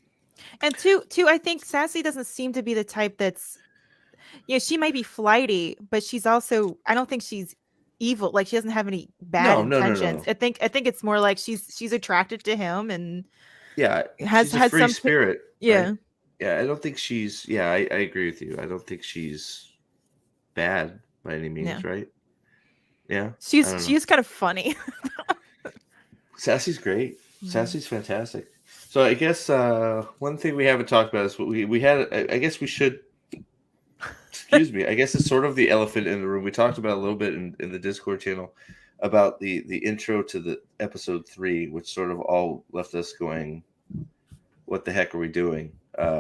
And two, I think Sassy doesn't seem to be the type that's, she might be flighty, but she's also, I don't think she's evil. Like she doesn't have any bad intentions. No. I think it's more like she's attracted to him and she's a free spirit. Yeah. Right? Yeah. I don't think she's, I agree with you. I don't think she's bad by any means, right? Yeah. She's kind of funny. Sassy's great. Sassy's fantastic. So I guess one thing we haven't talked about is what we had. I guess we should. Excuse me. I guess it's sort of the elephant in the room. We talked about a little bit in the Discord channel about the intro to the episode 3, which sort of all left us going, "What the heck are we doing?"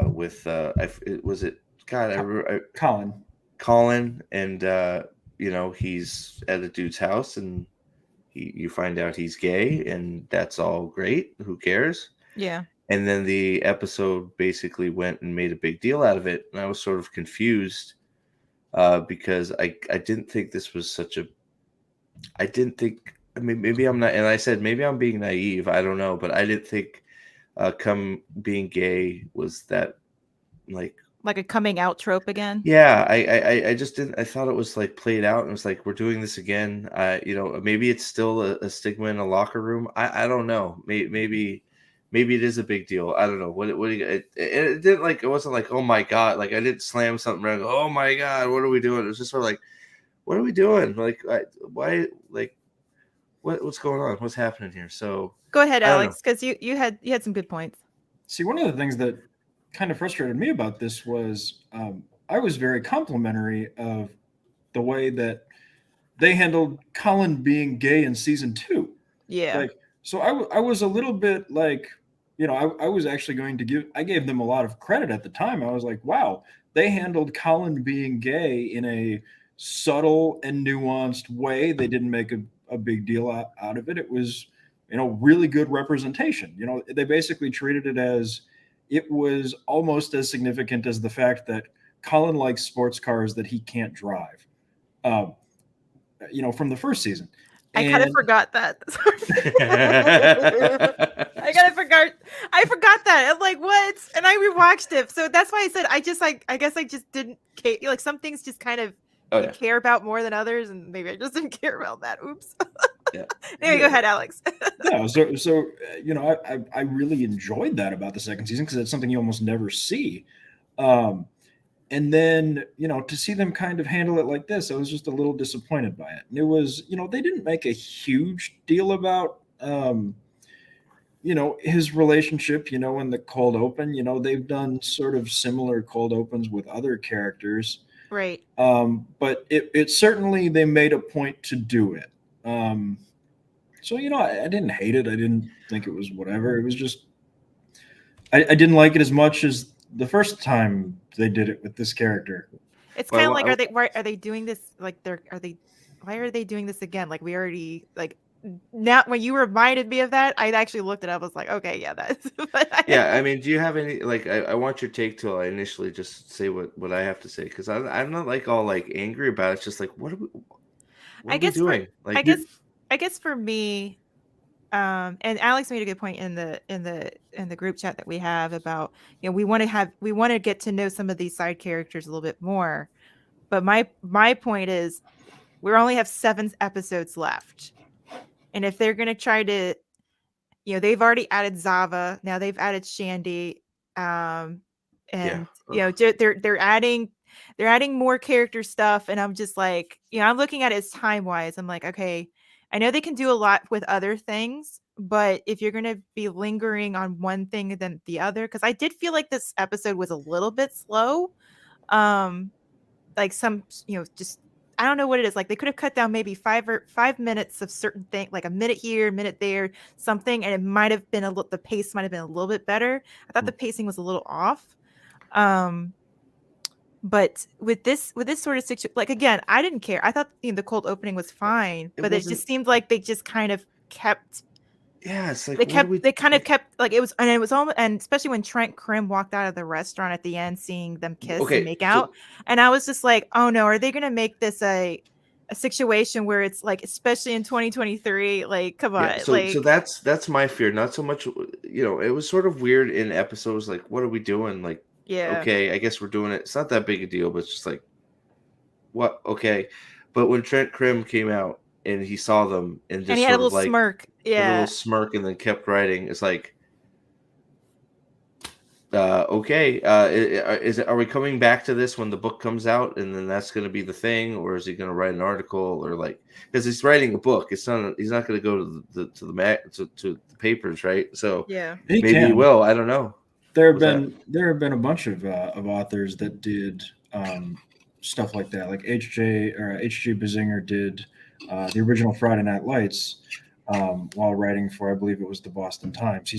With Colin, and he's at a dude's house, and you find out he's gay, and that's all great. Who cares? Yeah. And then the episode basically went and made a big deal out of it, and I was sort of confused because I didn't think this was such a. I didn't think. I mean, maybe I'm not, and I said maybe I'm being naive. I don't know, but I didn't think being gay was that like a coming out trope again. Yeah, I just didn't. I thought it was like played out, and it was like we're doing this again. Maybe it's still a stigma in a locker room. I don't know. Maybe it is a big deal. I don't know. What do you? It didn't like. It wasn't like, oh my god. Like I didn't slam something around. Oh my god, what are we doing? It was just sort of like, what are we doing? Like why? Like what's going on? What's happening here? So go ahead, Alex, because you had some good points. See, one of the things that kind of frustrated me about this was I was very complimentary of the way that they handled Colin being gay in season 2. Yeah. So I was a little bit like, I was actually I gave them a lot of credit at the time. I was like, wow, they handled Colin being gay in a subtle and nuanced way. They didn't make a big deal out of it. It was, really good representation. They basically treated it as it was almost as significant as the fact that Colin likes sports cars that he can't drive, from the first season. I kind of forgot that. I forgot that. I'm like, what? And I rewatched it. So that's why I said I guess I just didn't care. Like some things just kind of care about more than others, and maybe I just didn't care about that. Oops. Yeah. Anyway, go ahead, Alex. Yeah, so I really enjoyed that about the second season because it's something you almost never see. And then, to see them kind of handle it like this, I was just a little disappointed by it. And it was, they didn't make a huge deal about, his relationship, in the cold open. They've done sort of similar cold opens with other characters. Right. But it certainly, they made a point to do it. So, I didn't hate it. I didn't think it was whatever. It was just, I didn't like it as much as the first time they did it with this character. It's kind of like, are they doing this? Like, why are they doing this again? Like, we already, like, now when you reminded me of that, I actually looked it up. I was like, okay, yeah, that's. Yeah, I mean, do you have any, like, I want your take till I initially just say what I have to say, because I'm not like all like angry about it. It's just like, what are we doing? I guess for me, and Alex made a good point in the group chat that we have about, we want to get to know some of these side characters a little bit more. But my point is, we only have 7 episodes left, and if they're going to try to, they've already added Zava, now they've added Shandy, and they're adding more character stuff, and I'm just like, I'm looking at it as time wise. I'm like, okay, I know they can do a lot with other things, but if you're going to be lingering on one thing than the other, because I did feel like this episode was a little bit slow. Like some, just, I don't know what it is. Like they could have cut down maybe 5 minutes of certain thing, like a minute here, a minute there, something. And it might have been the pace might have been a little bit better. I thought the pacing was a little off. But with this sort of situation, like, again, I didn't care. I thought the cold opening was fine, but it just seemed like they just kind of kept. Yeah, it's like they kind of kept like it was, and it was almost, and especially when Trent Krim walked out of the restaurant at the end, seeing them kiss and make out, and I was just like, oh no, are they going to make this a situation where it's like, especially in 2023, like, come on. Yeah, so that's my fear. Not so much, it was sort of weird in episodes. Like, what are we doing? Like, yeah, okay, I guess we're doing it. It's not that big a deal, but it's just like, what? Okay, but when Trent Krim came out and he saw them and just he had a little like, smirk, a little smirk, and then kept writing. It's like, okay, are we coming back to this when the book comes out, and then that's going to be the thing, or is he going to write an article, or like, because he's writing a book, he's not going to go to the papers, right? So yeah, maybe he will. I don't know. There have been a bunch of authors that did stuff like that, like H.G. Bazinger did the original Friday Night Lights while writing for, I believe it was the Boston Times. He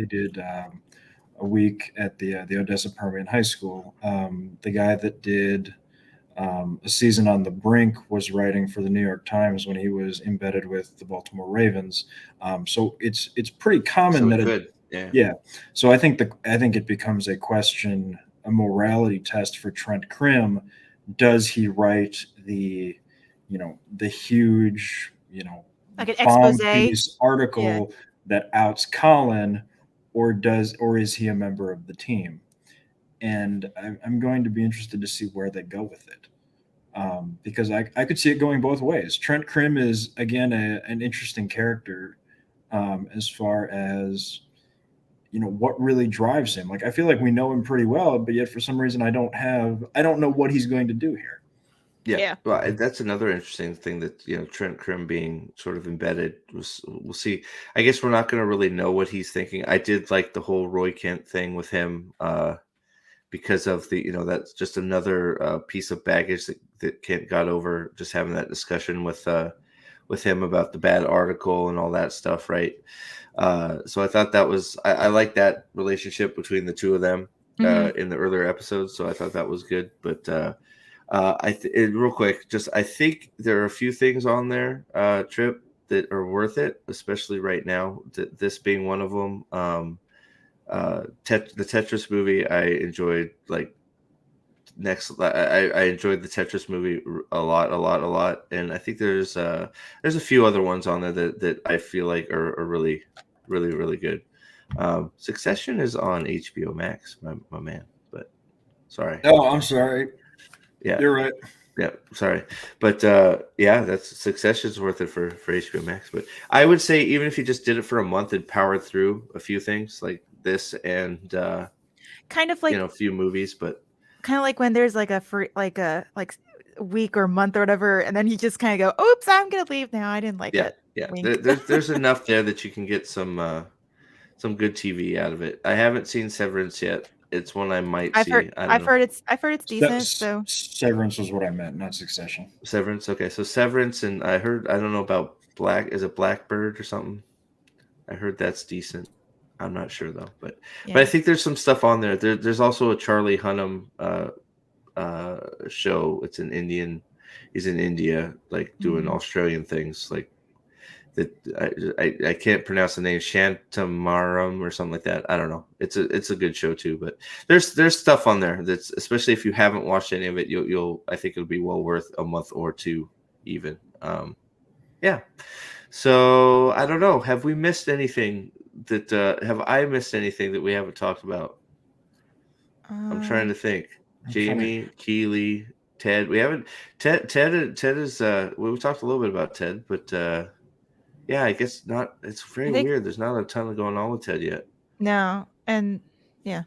did a week at the Odessa Permian High School. The guy that did a season on The Brink was writing for the New York Times when he was embedded with the Baltimore Ravens. So it's pretty common Yeah. So I think it becomes a question, a morality test for Trent Krim. Does he write the huge, like an expose article that outs Colin, or is he a member of the team? And I'm going to be interested to see where they go with it. Because I could see it going both ways. Trent Krim is, again, an interesting character as far as, what really drives him. Like, I feel like we know him pretty well, but yet for some reason I don't know what he's going to do here. Yeah. Well, that's another interesting thing that, Trent Krim being sort of embedded, we'll see. I guess we're not going to really know what he's thinking. I did like the whole Roy Kent thing with him because of the, that's just another piece of baggage that Kent got over, just having that discussion with him about the bad article and all that stuff, right? So I thought that was, I like that relationship between the two of them in the earlier episodes. So I thought that was good. But real quick, I think there are a few things on there, Trip, that are worth it, especially right now. This being one of them. The Tetris movie, I enjoyed. I enjoyed the Tetris movie a lot, and I think there's a few other ones on there that I feel like are really, really, really good. Succession is on HBO Max, my man. But sorry. Oh, I'm sorry. Yeah. You're right. Yeah, sorry, but yeah, that's Succession's worth it for HBO Max. But I would say even if you just did it for a month and powered through a few things like this and Kind of like a few movies, but kind of like when there's like a free like week or month or whatever, and then you just kind of go, "Oops, I'm gonna leave now. I didn't like yeah, it." yeah, Wink. there's enough there that you can get some good TV out of it. I haven't seen Severance yet. It's one I might see. I don't know. I've heard it's decent. So Severance was what I meant, not Succession. Severance, okay. So Severance, and I don't know about Is it Blackbird or something? I heard that's decent. I'm not sure though, but I think there's some stuff on there. There's also a Charlie Hunnam show. It's an Indian. He's in India, like doing Australian things, like that. I can't pronounce the name, Shantamaram or something like that. I don't know. It's a good show too. But there's stuff on there that's, especially if you haven't watched any of it, you'll I think it'll be well worth a month or two even. Yeah. So I don't know. Have we missed anything that have I missed anything that we haven't talked about? I'm trying to think. Jamie, Keeley, Ted. We haven't. Ted is. We talked a little bit about Ted, but yeah, I guess not. It's very weird. There's not a ton going on with Ted yet. No, and yeah,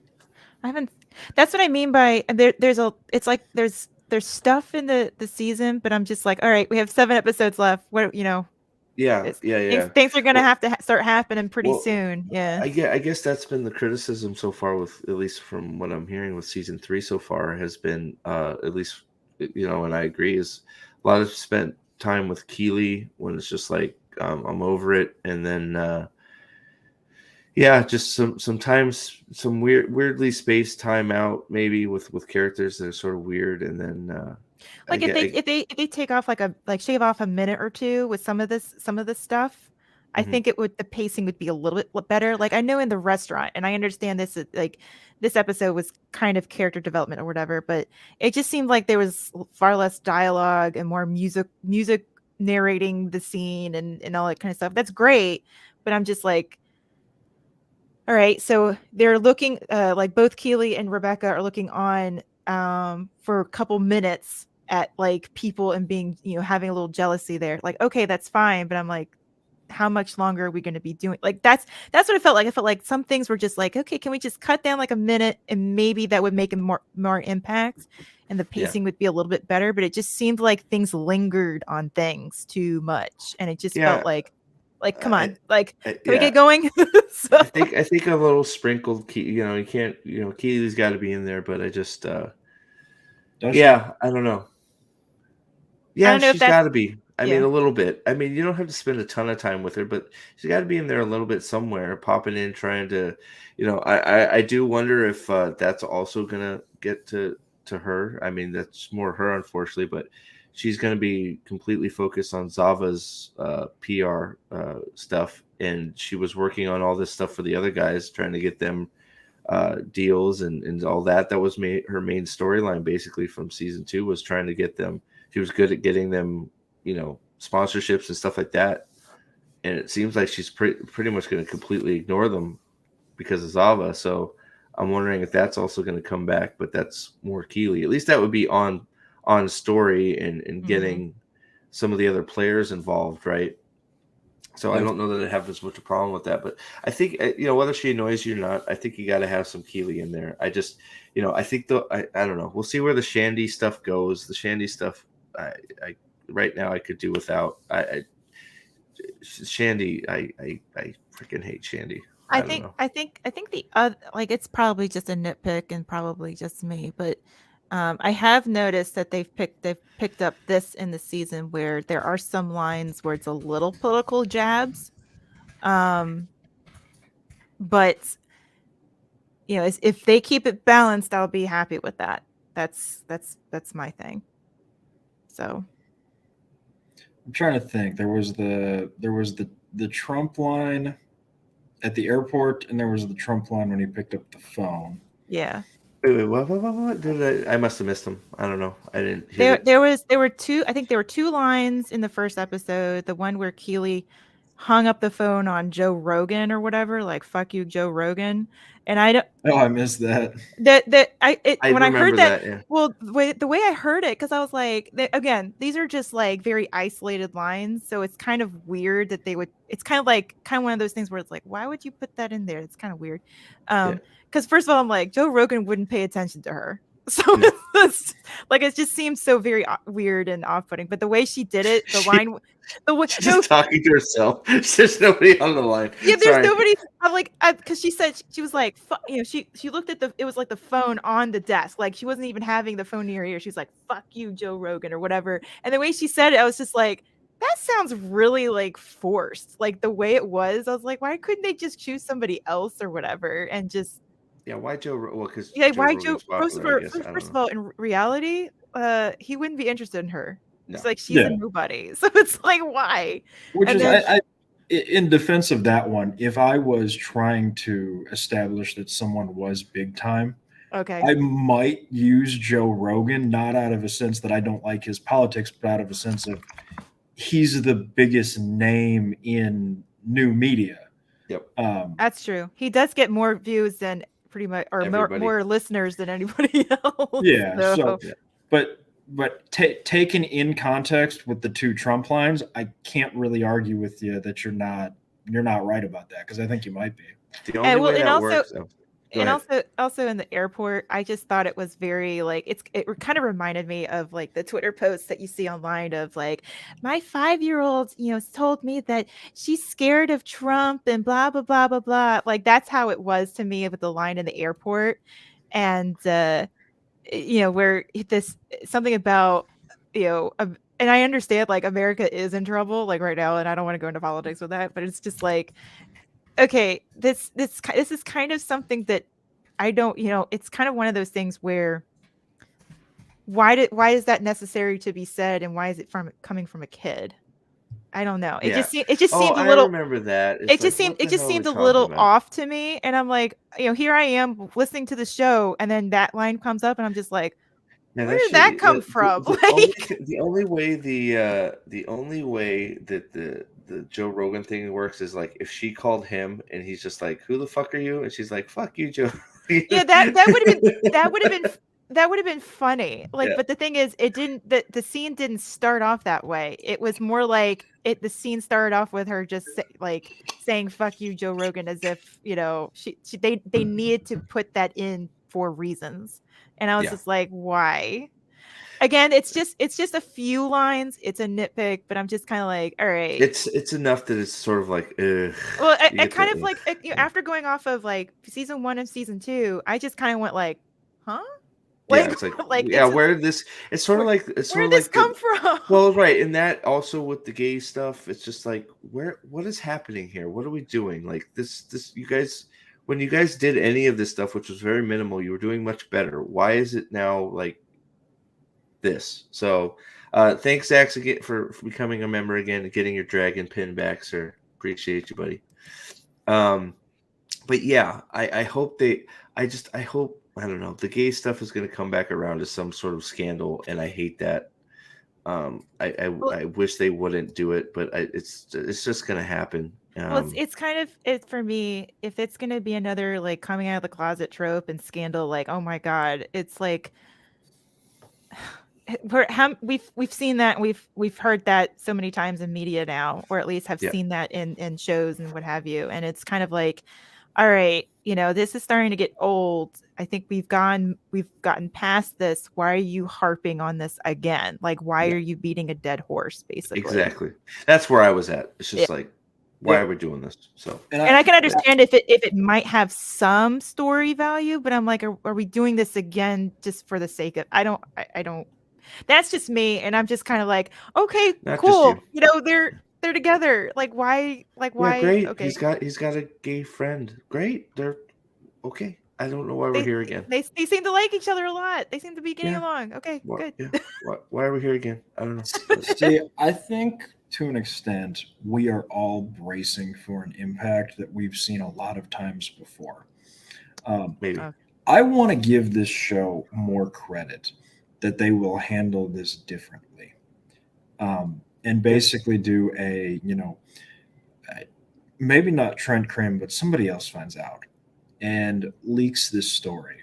I haven't. That's what I mean by there's a. It's like there's stuff in the season, but I'm just like, all right, we have 7 episodes left. What Yeah. Things are gonna have to start happening pretty soon. Yeah. I guess that's been the criticism so far, with at least from what I'm hearing with season 3 so far, has been at least and I agree, is a lot of spent time with Keeley when it's just like I'm over it, and then just sometimes some weirdly spaced time out maybe with characters that are sort of weird, and then like if they take off shave off a minute or two with some of this stuff, I think the pacing would be a little bit better. Like I know in the restaurant, and I understand this this episode was kind of character development or whatever, but it just seemed like there was far less dialogue and more music narrating the scene and all that kind of stuff. That's great, but I'm just like, all right, so they're looking like both Keeley and Rebecca are looking on for a couple minutes at like people and being, having a little jealousy there. Like, okay, that's fine, but I'm like, how much longer are we going to be doing? Like that's what it felt like. I felt like some things were just like, okay, can we just cut down like a minute, and maybe that would make more impact and the pacing would be a little bit better, but it just seemed like things lingered on things too much, and it just felt like come on, can we get going? So. I think a little sprinkled you can't, Keely's got to be in there, but I just I don't know. Yeah, she's got to be. I mean, a little bit. I mean, you don't have to spend a ton of time with her, but she's got to be in there a little bit somewhere, popping in, trying to, I do wonder if that's also gonna get to her. I mean, that's more her, unfortunately, but she's going to be completely focused on Zava's PR stuff, and she was working on all this stuff for the other guys, trying to get them deals and all that. That was her main storyline, basically, from season 2, was trying to get them. She was good at getting them, sponsorships and stuff like that. And it seems like she's pretty much going to completely ignore them because of Zava. So I'm wondering if that's also going to come back, but that's more Keeley. At least that would be on story and getting some of the other players involved, right? So I don't know that I have as much a problem with that, but I think whether she annoys you or not, I think you got to have some Keeley in there. I just I think I don't know. We'll see where the Shandy stuff goes. The Shandy stuff, I right now I could do without. Shandy, I freaking hate Shandy. I think the other, like, it's probably just a nitpick and probably just me, but I have noticed that they've picked up this in the season where there are some lines where it's a little political jabs, but if they keep it balanced, I'll be happy with that. That's my thing. So I'm trying to think. There was the Trump line at the airport, and there was the Trump line when he picked up the phone. Yeah. Wait, what did I must have missed them. I don't know. I didn't hear there were two. I think there were 2 lines in the first episode. The one where Keeley hung up the phone on Joe Rogan or whatever, like "fuck you, Joe Rogan," and I don't. Oh, I missed that. I When I heard remember that, that. Yeah. well, the way I heard it, because I was like, again, these are just like very isolated lines, so it's kind of weird that they would. It's kind of one of those things where it's like, why would you put that in there? It's kind of weird. Yeah. Because first of all, I'm like, Joe Rogan wouldn't pay attention to her. So No. it's like it just seems so very weird and off-putting. But the way she did it, the line, the way She's just talking to herself. There's nobody on the line. yeah, there's Sorry. nobody. I'm like, because she said she was like, she looked at it was like the phone on the desk, like she wasn't even having the phone near her ear. She was like, "Fuck you, Joe Rogan," or whatever. And the way she said it, I was just like, that sounds really like forced. Like the way it was, I was like, why couldn't they just choose somebody else or whatever and just Yeah, why Joe? Well, because yeah, Joe why Joe? Rogan's popular, I guess. I don't First of know. all, in reality, he wouldn't be interested in her. No. It's like she's Yeah. a nobody, so it's like why? Which And is, then- in defense of that one, if I was trying to establish that someone was big time, Okay. I might use Joe Rogan, not out of a sense that I don't like his politics, but out of a sense of he's the biggest name in new media. Yep. That's true. He does get more views than pretty much, or more listeners than anybody else. Yeah. So, Yeah. but taken in context with the two Trump lines, I can't really argue with you that you're not right about that, because I think you might be. The only way that works. And also in the airport, I just thought it was very like it kind of reminded me of like the Twitter posts that you see online of like my 5-year-old, told me that she's scared of Trump and blah blah blah blah blah. Like that's how it was to me with the line in the airport, and where this something about and I understand like America is in trouble like right now, and I don't want to go into politics with that, but it's just like, okay, this is kind of something that I don't, it's kind of one of those things where why is that necessary to be said, and why is it coming from a kid? I don't know. It just seemed a little. I remember that. It just seemed a little off to me, and I'm like, here I am listening to the show, and then that line comes up, and I'm just like, where did that come from? The only way that the Joe Rogan thing works is like if she called him and he's just like, "Who the fuck are you?" and she's like, "Fuck you, Joe." Yeah, that would have been funny. Like, yeah. But the thing is, it didn't. The scene didn't start off that way. It was more like the scene started off with her just saying "fuck you, Joe Rogan," as if they needed to put that in for reasons. And I was just like, why? Again, it's just a few lines. It's a nitpick, but I'm just kind of like, all right. It's enough that it's sort of like, ugh. Well, I kind of like after going off of like season 1 and season 2, I just kind of went like, huh? Like, yeah, it's like, yeah, where did this? It's sort of like, where did this come from? Well, right, and that also with the gay stuff, it's just like, what is happening here? What are we doing? Like this, you guys. When you guys did any of this stuff, which was very minimal, you were doing much better. Why is it now like this? So thanks, Zach, again for becoming a member again and getting your dragon pin back, sir. Appreciate you, buddy. But yeah, I hope I don't know, the gay stuff is going to come back around as some sort of scandal, and I hate that. I wish they wouldn't do it, but it's just going to happen. Well, it's kind of for me. If it's going to be another like coming out of the closet trope and scandal, like, oh my god, it's like we've seen that, we've heard that so many times in media now, or at least have seen that in shows and what have you. And it's kind of like, all right, this is starting to get old. I think we've gotten past this. Why are you harping on this again? Like, why are you beating a dead horse, basically? Exactly. That's where I was at. It's just like, why are we doing this? So, and I can understand if it might have some story value, but I'm like, are we doing this again just for the sake of? I don't. That's just me, and I'm just kind of like, okay, cool. They're together. Like, why? Like, why? Yeah, great. Okay. He's got a gay friend. Great. They're okay. I don't know why we're here again. They seem to like each other a lot. They seem to be getting along. Okay, good. Yeah. Why are we here again? I don't know. See, I think to an extent we are all bracing for an impact that we've seen a lot of times before. Maybe. I want to give this show more credit that they will handle this differently, and basically do maybe not Trent Cream, but somebody else finds out and leaks this story.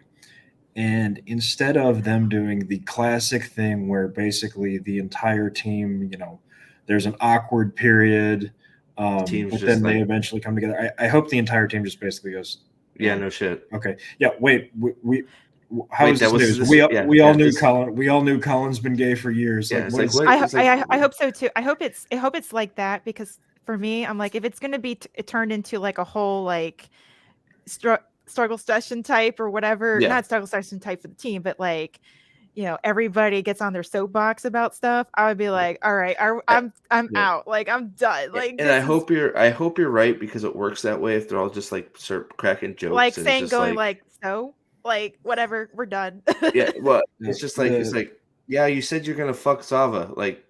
And instead of them doing the classic thing where basically the entire team, there's an awkward period, Team's but just then they like, eventually come together. I hope the entire team just basically goes, yeah, no shit. okay, yeah, wait, how Wait, is that this was news? this- we yeah, we all yeah, knew this- Colin. We all knew Colin's been gay for years. Yeah, Like, it's what like, is- what? I, It's like, I hope so too. I hope it's like that, because for me, I'm like, if it's gonna be turned into like a whole like struggle session type or whatever, Yeah. not struggle session type for the team, but like, everybody gets on their soapbox about stuff, I would be like, all right, I'm Yeah. out. Like, I'm done. Like, and I hope you're right, because it works that way if they're all just like start cracking jokes, like and saying, it's just going like, so like, whatever, we're done. yeah, well, Yeah, it's just like, it's like, yeah, you said you're gonna fuck Zava, like,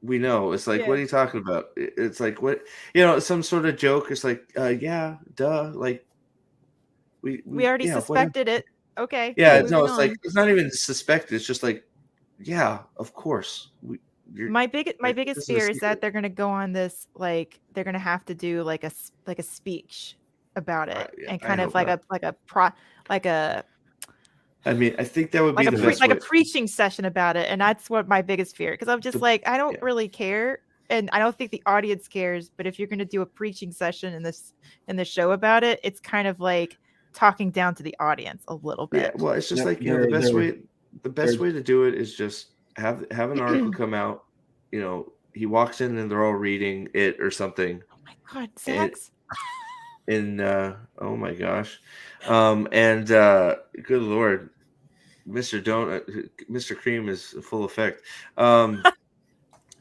we know. It's like, Yeah. what are you talking about? It's like, what, some sort of joke. It's like, yeah, duh, like we We already yeah, whatever. suspected it. Okay. Yeah, moving no, it's on. like, it's not even suspected. It's just like, yeah, of course. My biggest this fear is a is that secret. they're gonna go on this, like, they're gonna have to do like a speech about it, Yeah, and I kind of hope like not. I mean, I think that would be like the best a way. preaching session about it, and that's what my biggest fear, because I'm just like, I don't yeah. really care, and I don't think the audience cares. But if you're gonna do a preaching session in the show about it, it's kind of like talking down to the audience a little Yeah, bit. well, it's just Yep, like, they're- the best they're- way to do it is just have an article come out. He walks in and they're all reading it or something. Oh my god, And- sex! Oh my gosh, good lord, Mr. Cream is full effect. And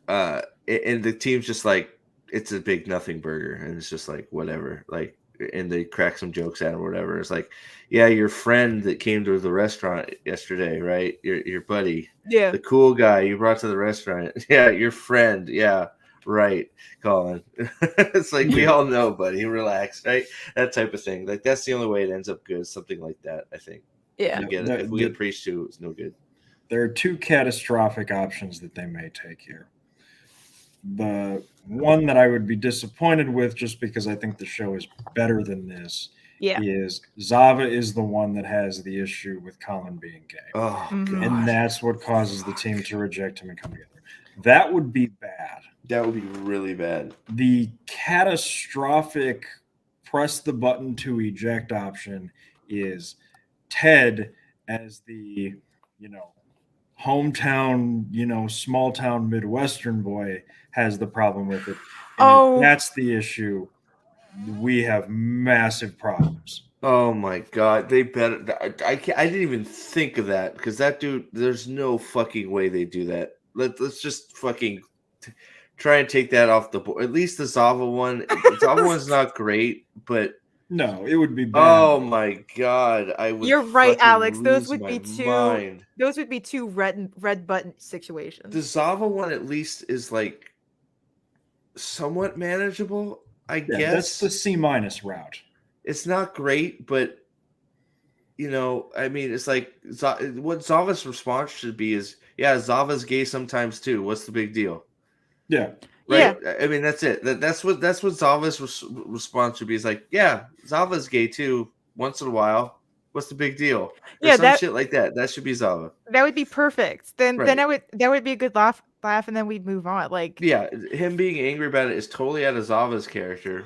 the team's just like, it's a big nothing burger, and it's just like, whatever, like, and they crack some jokes at him or whatever. It's like, yeah, your friend that came to the restaurant yesterday, right? Your buddy, Yeah, the cool guy you brought to the restaurant. Yeah, your friend. Yeah, right, Colin. It's like, we all know, buddy. Relax, right? That type of thing. Like, that's the only way it ends up good. Something like that, I think. yeah. If we get preached to, it's no good. There are two catastrophic options that they may take here. The one that I would be disappointed with, just because I think the show is better than this, Yeah. is Zava is the one that has the issue with Colin being gay. Oh, Mhm. God. And that's what causes the team to reject him and come together. That would be bad. That would be really bad. The catastrophic press the button to eject option is Ted as the, hometown, small town Midwestern boy has the problem with it. And if that's the issue, we have massive problems. Oh my God, they better. I didn't even think of that, because that dude, there's no fucking way they do that. Let's just fucking try and take that off the board. At least the Zava one. The Zava one's not great, but no, it would be bad. Oh my God, I would. You're right, fucking Alex. Those lose would be my two. mind. Those would be two red button situations. The Zava one at least is like somewhat manageable, I guess. That's the C- route. It's not great, but I mean, it's like what Zava's response should be is, yeah, Zava's gay sometimes too. What's the big deal? Yeah. Right. Yeah. I mean, that's it. That's what Zava's response should be. Is like, yeah, Zava's gay too once in a while. What's the big deal? Or some shit like that. That should be Zava. That would be perfect. Then that would be a good laugh, and then we'd move on. Like, yeah, him being angry about it is totally out of Zava's character.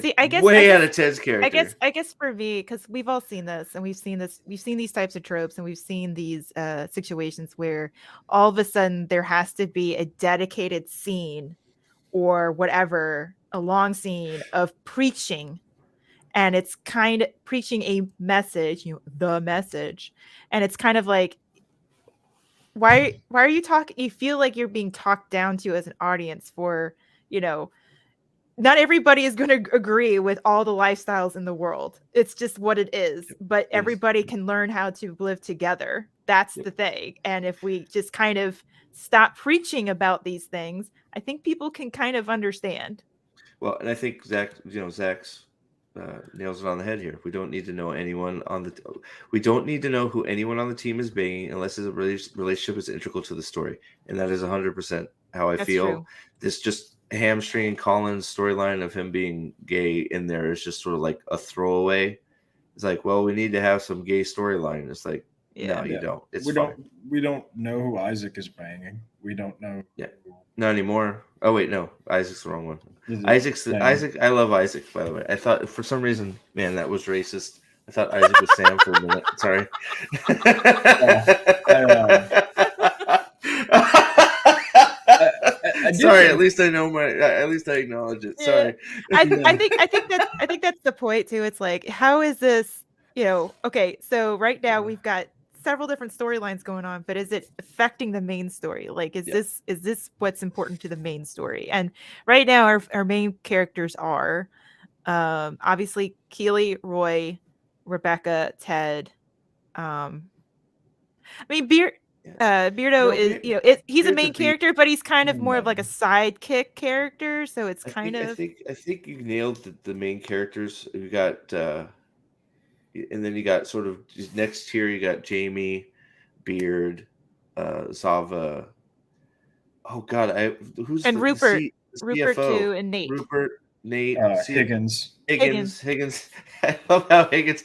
See, I guess out of Ted's character. I guess for me, because we've all seen this, and we've seen these types of tropes, and we've seen these situations where all of a sudden there has to be a dedicated scene or whatever, a long scene of preaching, and it's kind of preaching a message, the message, and it's kind of like, why are you talking? You feel like you're being talked down to as an audience for, not everybody is going to agree with all the lifestyles in the world. It's just what it is. But everybody can learn how to live together. That's the thing. And if we just kind of stop preaching about these things, I think people can kind of understand. Well, and I think Zach's nails it on the head here. We don't need to know we don't need to know who anyone on the team is banging unless the relationship is integral to the story. And that is 100% how I feel. True. This just hamstringing Collins storyline of him being gay in there is just sort of like a throwaway. It's like, well, we need to have some gay storyline. It's like, no, you don't. It's fine. We don't know who Isaac is banging. We don't know. Yeah. Not anymore. Oh wait, no, Isaac's the wrong one. Isaac. I love Isaac, by the way. I thought for some reason, man, that was racist. I thought Isaac was Sam for a minute. Sorry. Sorry. At least I know at least I acknowledge it. Sorry. I think that's the point too. It's like, how is this? Okay. So right now we've got several different storylines going on, but is it affecting the main story? Like, is this what's important to the main story? And right now, our main characters are obviously Keeley, Roy, Rebecca, Ted. Beardo is he's a main character, but he's kind of more of like a sidekick character. So it's I think you nailed the main characters. You got and then you got sort of next tier. You got Jamie, Beard, Zava. Oh God, who's and Rupert, Rupert too, and Nate. Rupert, Nate, Higgins. I love how Higgins.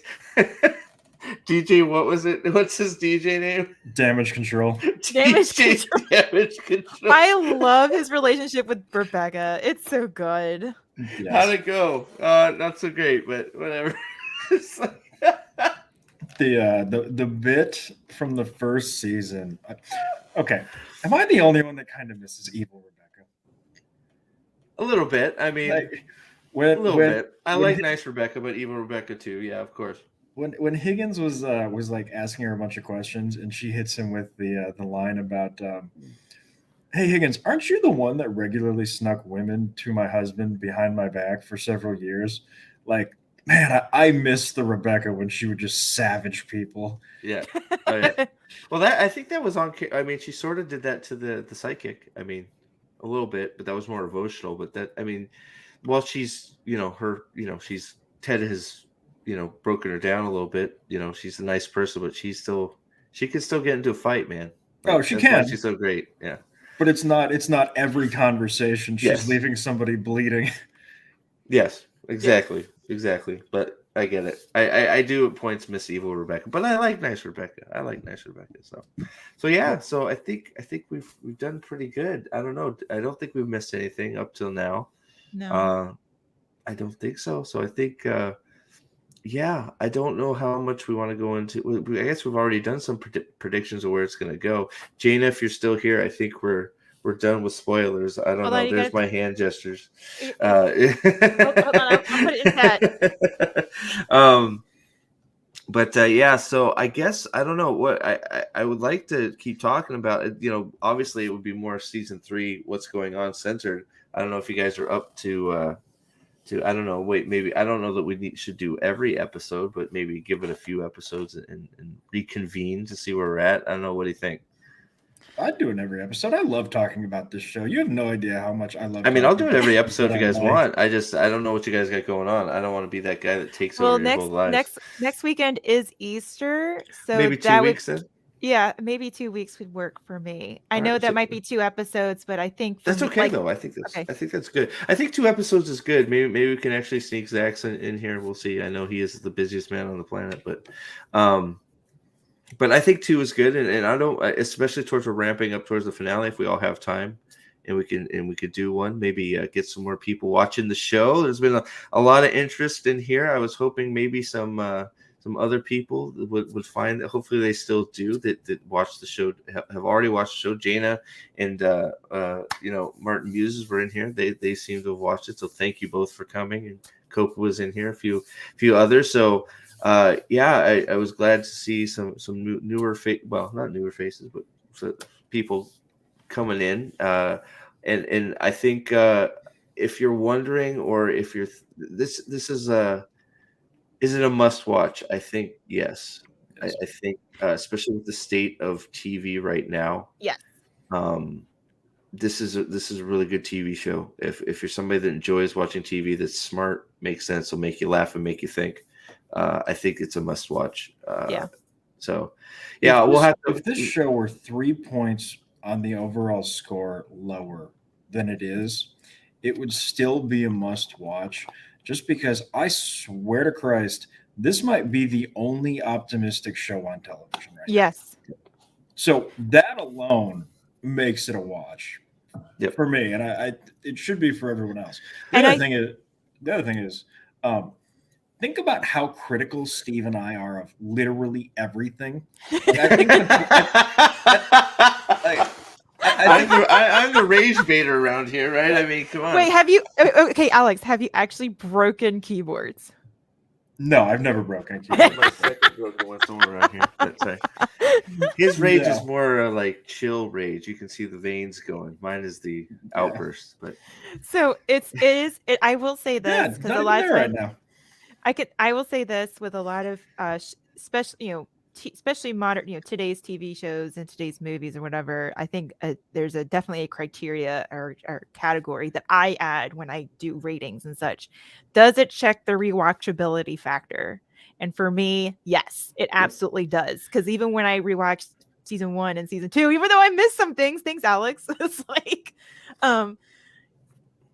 DJ, what was it? What's his DJ name? Damage Control. Damage Control. Damage Control. I love his relationship with Rebecca. It's so good. Yes. How'd it go? Not so great, but whatever. The bit from the first season. Okay, am I the only one that kind of misses evil Rebecca? A little bit. I mean, a little bit. I like nice Rebecca, but evil Rebecca too. Yeah, of course. When Higgins was like asking her a bunch of questions, and she hits him with the line about, "Hey Higgins, aren't you the one that regularly snuck women to my husband behind my back for several years?" Like, man, I miss the Rebecca when she would just savage people. Yeah. Oh, yeah. Well, I think that was on. I mean, she sort of did that to the psychic. I mean, a little bit, but that was more emotional. But that, I mean, well, she's she's Ted has broken her down a little bit. She's a nice person, but she can still get into a fight, man. Like, she can. She's so great. Yeah. But it's not every conversation she's leaving somebody bleeding. Yeah. Exactly. But I get it. I do at points miss evil Rebecca, but I like nice Rebecca. So yeah. So I think we've done pretty good. I don't know. I don't think we've missed anything up till now. No. I don't think so. So I think I don't know how much we want to go into. I guess we've already done some predictions of where it's going to go. Jana, if you're still here, I think we're done with spoilers. I don't know. There's my hand gestures. Hold on, I'll put it in chat. So I guess I don't know what I would like to keep talking about. Obviously it would be more season 3. What's going on centered. I don't know if you guys are up to I don't know. Maybe I don't know that we should do every episode, but maybe give it a few episodes and reconvene to see where we're at. I don't know. What do you think? I'd do it every episode. I love talking about this show. You have no idea how much I love. I mean, I'll do it every episode if you guys want. I don't know what you guys got going on. I don't want to be that guy that takes over your whole life. Next weekend is Easter, so maybe 2 weeks then. Yeah, maybe 2 weeks would work for me. I know that might be 2 episodes, but I think that's okay though. I think that's good. I think 2 episodes is good. Maybe we can actually sneak Zach in here. We'll see. I know he is the busiest man on the planet, but I think 2 is good, and I don't, especially towards we're ramping up towards the finale. If we all have time, and we could do one, maybe get some more people watching the show. There's been a lot of interest in here. I was hoping maybe some other people would find that. Hopefully they still do that watch the show, have already watched the show. Jana and Martin Muses were in here. They seem to have watched it. So thank you both for coming. And Cope was in here, a few others. So I was glad to see some newer not newer faces, but people coming in. And I think if you're wondering, or if you're this is it a must watch? I think yes. I think especially with the state of TV right now. Yes. This is a really good TV show. If you're somebody that enjoys watching TV, that's smart, makes sense, will make you laugh and make you think. I think it's a must watch. So we'll have to. If this show were 3 points on the overall score lower than it is, it would still be a must watch just because I swear to Christ, this might be the only optimistic show on television right now. Yes. So that alone makes it a watch for me, and I it should be for everyone else. The other thing is, think about how critical Steve and I are of literally everything. Like, I think I'm the rage baiter around here, right? I mean, come on. Wait, okay, Alex, have you actually broken keyboards? No, I've never broken a keyboard. My second broken one somewhere around here. That's right. His rage is more like chill rage. You can see the veins going. Mine is the outburst. But so I will say this because a lot of times right now. I will say this with a lot of especially modern, today's TV shows and today's movies or whatever. I think there's definitely a criteria or category that I add when I do ratings and such. Does it check the rewatchability factor? And for me, yes, it absolutely does. Because even when I rewatched season 1 and season 2, even though I missed some things, thanks Alex, it's like,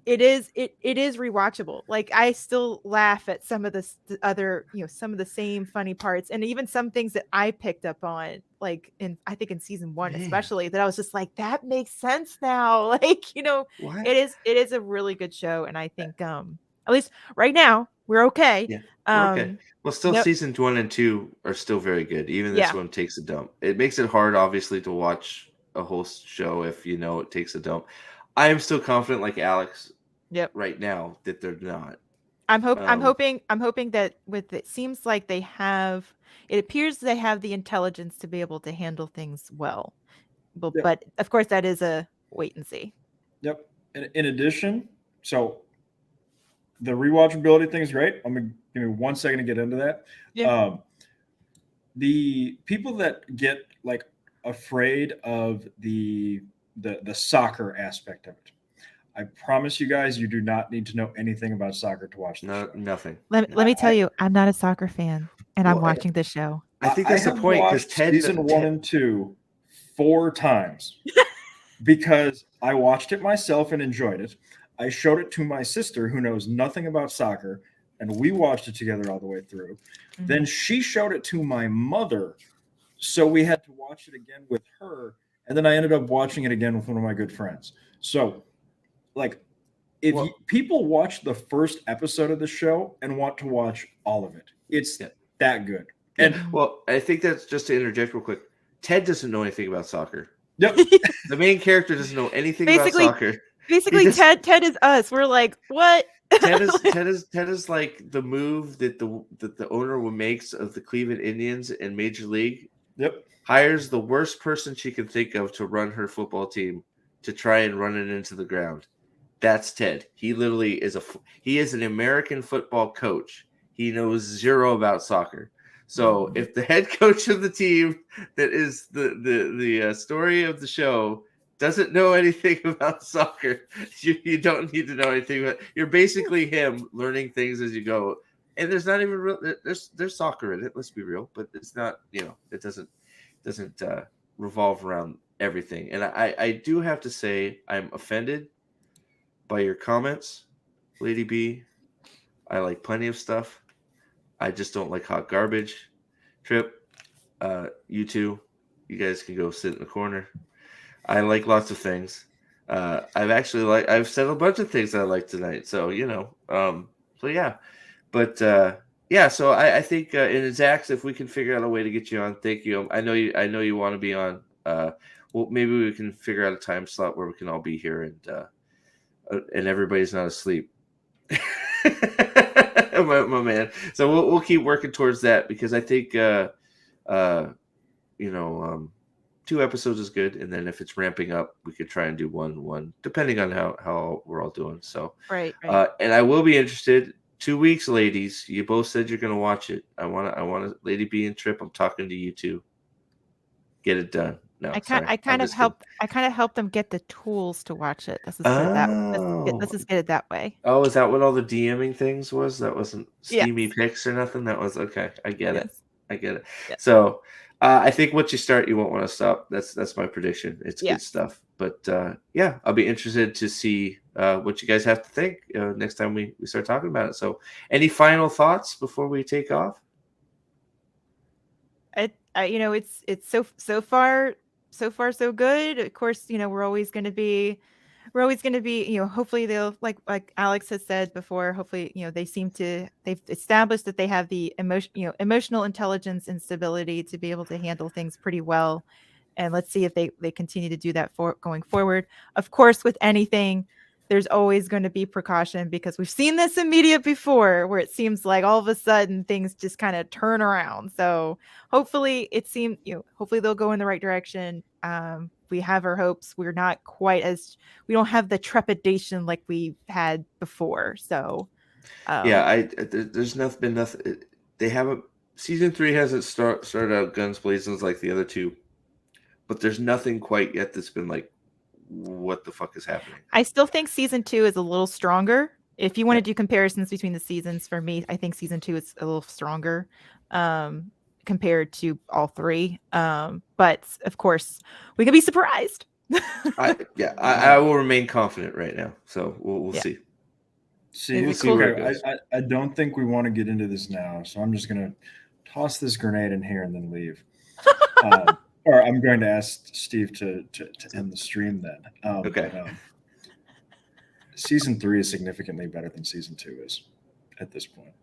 it is rewatchable. Like I still laugh at some of the other, some of the same funny parts, and even some things that I picked up on, like I think in season 1, especially, that I was just like, that makes sense now. Like, what? it is a really good show, and I think at least right now we're okay. Yeah, we're okay. Well, still seasons 1 and 2 are still very good. Even this one takes a dump. It makes it hard, obviously, to watch a whole show if it takes a dump. I am still confident, like Alex, right now, that they're not. I'm hoping that with it seems like it appears they have the intelligence to be able to handle things well. But of course, that is a wait and see. Yep. In addition, so the rewatchability thing is great. I'm gonna give me 1 second to get into that. Yeah. The people that get like afraid of the soccer aspect of it, I promise you guys, you do not need to know anything about soccer to watch this show. Nothing. Let me tell you, I'm not a soccer fan, and I'm watching this show. I think that's the point, because season 1 and 2 4 times because I watched it myself and enjoyed it. I showed it to my sister, who knows nothing about soccer, and we watched it together all the way through. Mm-hmm. Then she showed it to my mother, so we had to watch it again with her, and then I ended up watching it again with one of my good friends. So, like, if people watch the first episode of the show and want to watch all of it, it's that good. And I think that's, just to interject real quick, Ted doesn't know anything about soccer. Yep. The main character doesn't know anything about soccer. Basically, Ted is us. We're like, what? Ted is like the move that the owner makes of the Cleveland Indians in Major League. Yep. Hires the worst person she can think of to run her football team to try and run it into the ground. That's Ted. He literally is an American football coach. He knows zero about soccer. So if the head coach of the team that is the story of the show doesn't know anything about soccer, you don't need to know anything about. You're basically him learning things as you go. And there's not even real. There's soccer in it. Let's be real, but it's not. It doesn't revolve around everything. And I do have to say, I'm offended by your comments, Lady B. I like plenty of stuff. I just don't like hot garbage. Trip, you two, you guys can go sit in the corner. I like lots of things. I've said a bunch of things I like tonight. So yeah. But so I think in Zach's, if we can figure out a way to get you on, thank you. I know you want to be on. Maybe we can figure out a time slot where we can all be here and everybody's not asleep. my man. So we'll keep working towards that, because I think 2 episodes is good, and then if it's ramping up, we could try and do one depending on how we're all doing. So right. And I will be interested. 2 weeks, ladies. You both said you're gonna watch it. I want to Lady B and Trip. I'm talking to you two. Get it done. No, I kind of helped them get the tools to watch it. Let's just get it that way. Oh, is that what all the DMing things was? That wasn't steamy pics or nothing? That was okay. I get it. I get it. Yeah. So I think once you start, you won't want to stop. That's my prediction. It's Yeah. good stuff. But yeah, I'll be interested to see what you guys have to think next time we start talking about it. So any final thoughts before we take off? It's so far so good. Of course, we're always going to be hopefully they'll, like Alex has said before, hopefully they've established that they have the emotional intelligence and stability to be able to handle things pretty well, and let's see if they continue to do that for going forward. Of course, with anything, there's always going to be precaution, because we've seen this in media before where it seems like all of a sudden things just kind of turn around. So hopefully hopefully they'll go in the right direction. We have our hopes. We don't have the trepidation like we had before. So Yeah, there's been nothing. They haven't. Season 3 hasn't started out guns blazing like the other two, but there's nothing quite yet that's been like, what the fuck is happening? I still think season 2 is a little stronger. If you want Yeah. to do comparisons between the seasons, for me, I think season 2 is a little stronger compared to all 3. But of course, we could be surprised. I will remain confident right now. So we'll Yeah. see. See, We'll it's see where it okay. goes. I don't think we want to get into this now, so I'm just gonna toss this grenade in here and then leave. Or I'm going to ask Steve to end the stream then. Okay. But, season 3 is significantly better than season 2 is at this point.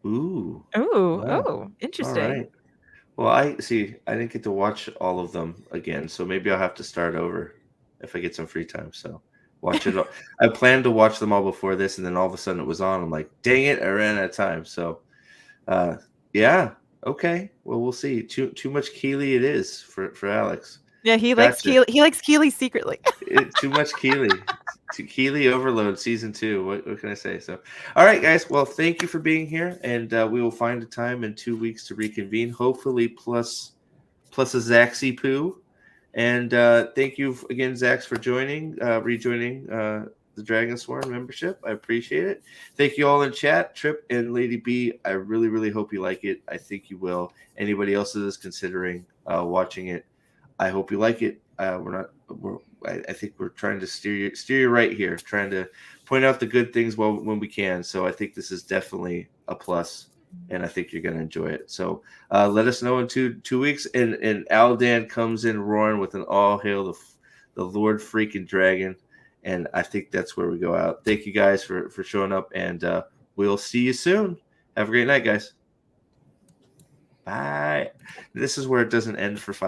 Ooh. Oh, Wow. interesting. All right. Well, I didn't get to watch all of them again, so maybe I'll have to start over if I get some free time. So watch it all. I planned to watch them all before this, and then all of a sudden it was on. I'm like, dang it, I ran out of time. So yeah. Okay. Well, we'll see. Too much Keeley it is for Alex. Yeah, he likes Gotcha. Keeley. He likes Keeley secretly. Too much Keeley. Keeley overload season 2. What can I say? So, all right, guys. Well, thank you for being here, and we will find a time in 2 weeks to reconvene. Hopefully, plus a Zaxy poo. And thank you again, Zax, for rejoining the Dragon Swarm membership. I appreciate it. Thank you all in chat, Trip and Lady B. I really, really hope you like it. I think you will. Anybody else that is considering watching it, I hope you like it. I think we're trying to steer you right here, trying to point out the good things when we can. So I think this is definitely a plus, and I think you're going to enjoy it. So let us know in two weeks. And Aldan comes in roaring with an all hail the Lord freaking dragon. And I think that's where we go out. Thank you guys for showing up, and we'll see you soon. Have a great night, guys. Bye. This is where it doesn't end for 5